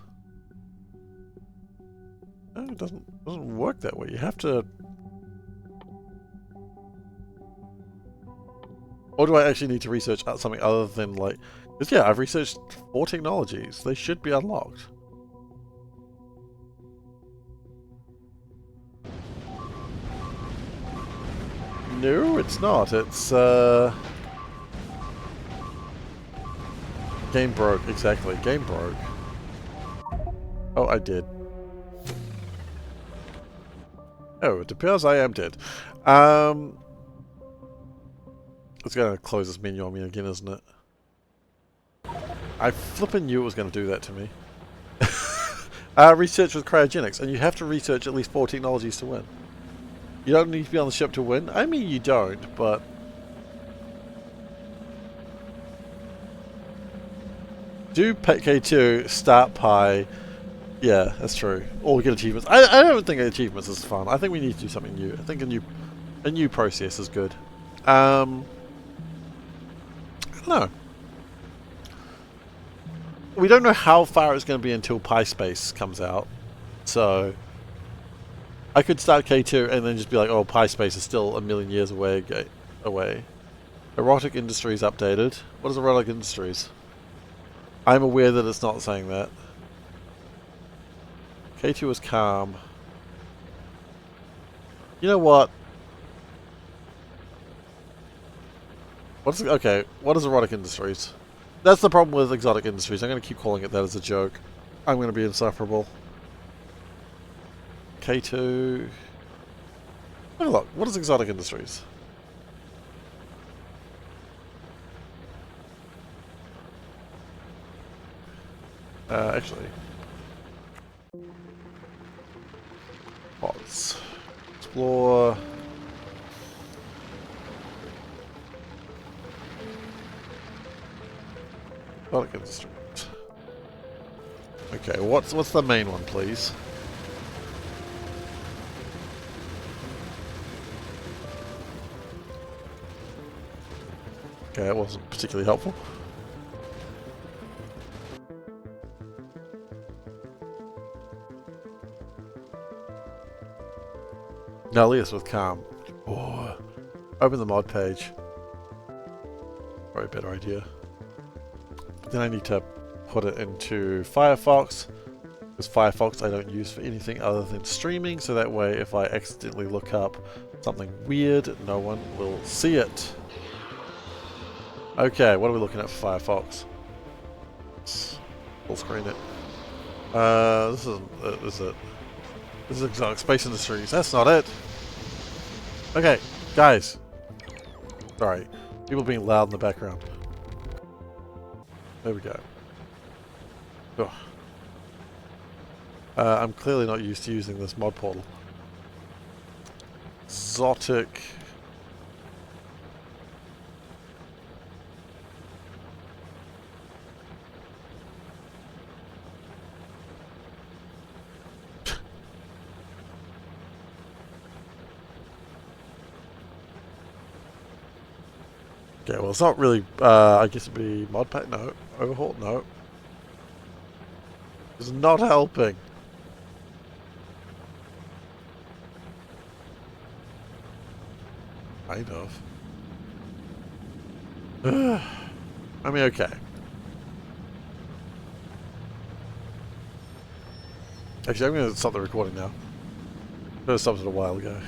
No, it doesn't work that way. You have to... Or do I actually need to research something other than like... Because yeah, I've researched 4 technologies. They should be unlocked. No, it's not. It's game broke. Exactly. Game broke. Oh, I did. Oh, it appears I am dead. It's gonna close this menu on me again, isn't it? I flippin' knew it was gonna do that to me. Research with cryogenics, and you have to research at least 4 technologies to win. You don't need to be on the ship to win. I mean, you don't, but... Do K2, start Pi. Yeah, that's true. Or get achievements. I don't think achievements is fun. I think we need to do something new. I think a new process is good. I don't know. We don't know how far it's going to be until Pi Space comes out. So... I could start K2 and then just be like, oh, Pi Space is still a million years away. Erotic Industries updated. What is Erotic Industries? I'm aware that it's not saying that. K2 is calm. You know what? Okay, what is Erotic Industries? That's the problem with Exotic Industries. I'm going to keep calling it that as a joke. I'm going to be insufferable. K2... Have a look. What is Exotic Industries? Actually... Pods. Explore... Exotic Industries. Okay, what's the main one, please? Okay, that wasn't particularly helpful. Nullius with calm. Oh, open the mod page. Probably a better idea. But then I need to put it into Firefox. Because Firefox I don't use for anything other than streaming, so that way if I accidentally look up something weird, no one will see it. Okay, what are we looking at for Firefox? Let's full screen it. This is it. This is Exotic Space Industries. That's not it. Okay, guys. Sorry, people being loud in the background. There we go. Ugh. I'm clearly not used to using this mod portal. Exotic. Okay, well, it's not really, I guess it'd be mod pack, no. Overhaul, no. It's not helping. Kind of. I mean, okay. Actually, I'm going to stop the recording now. I stopped it a while ago.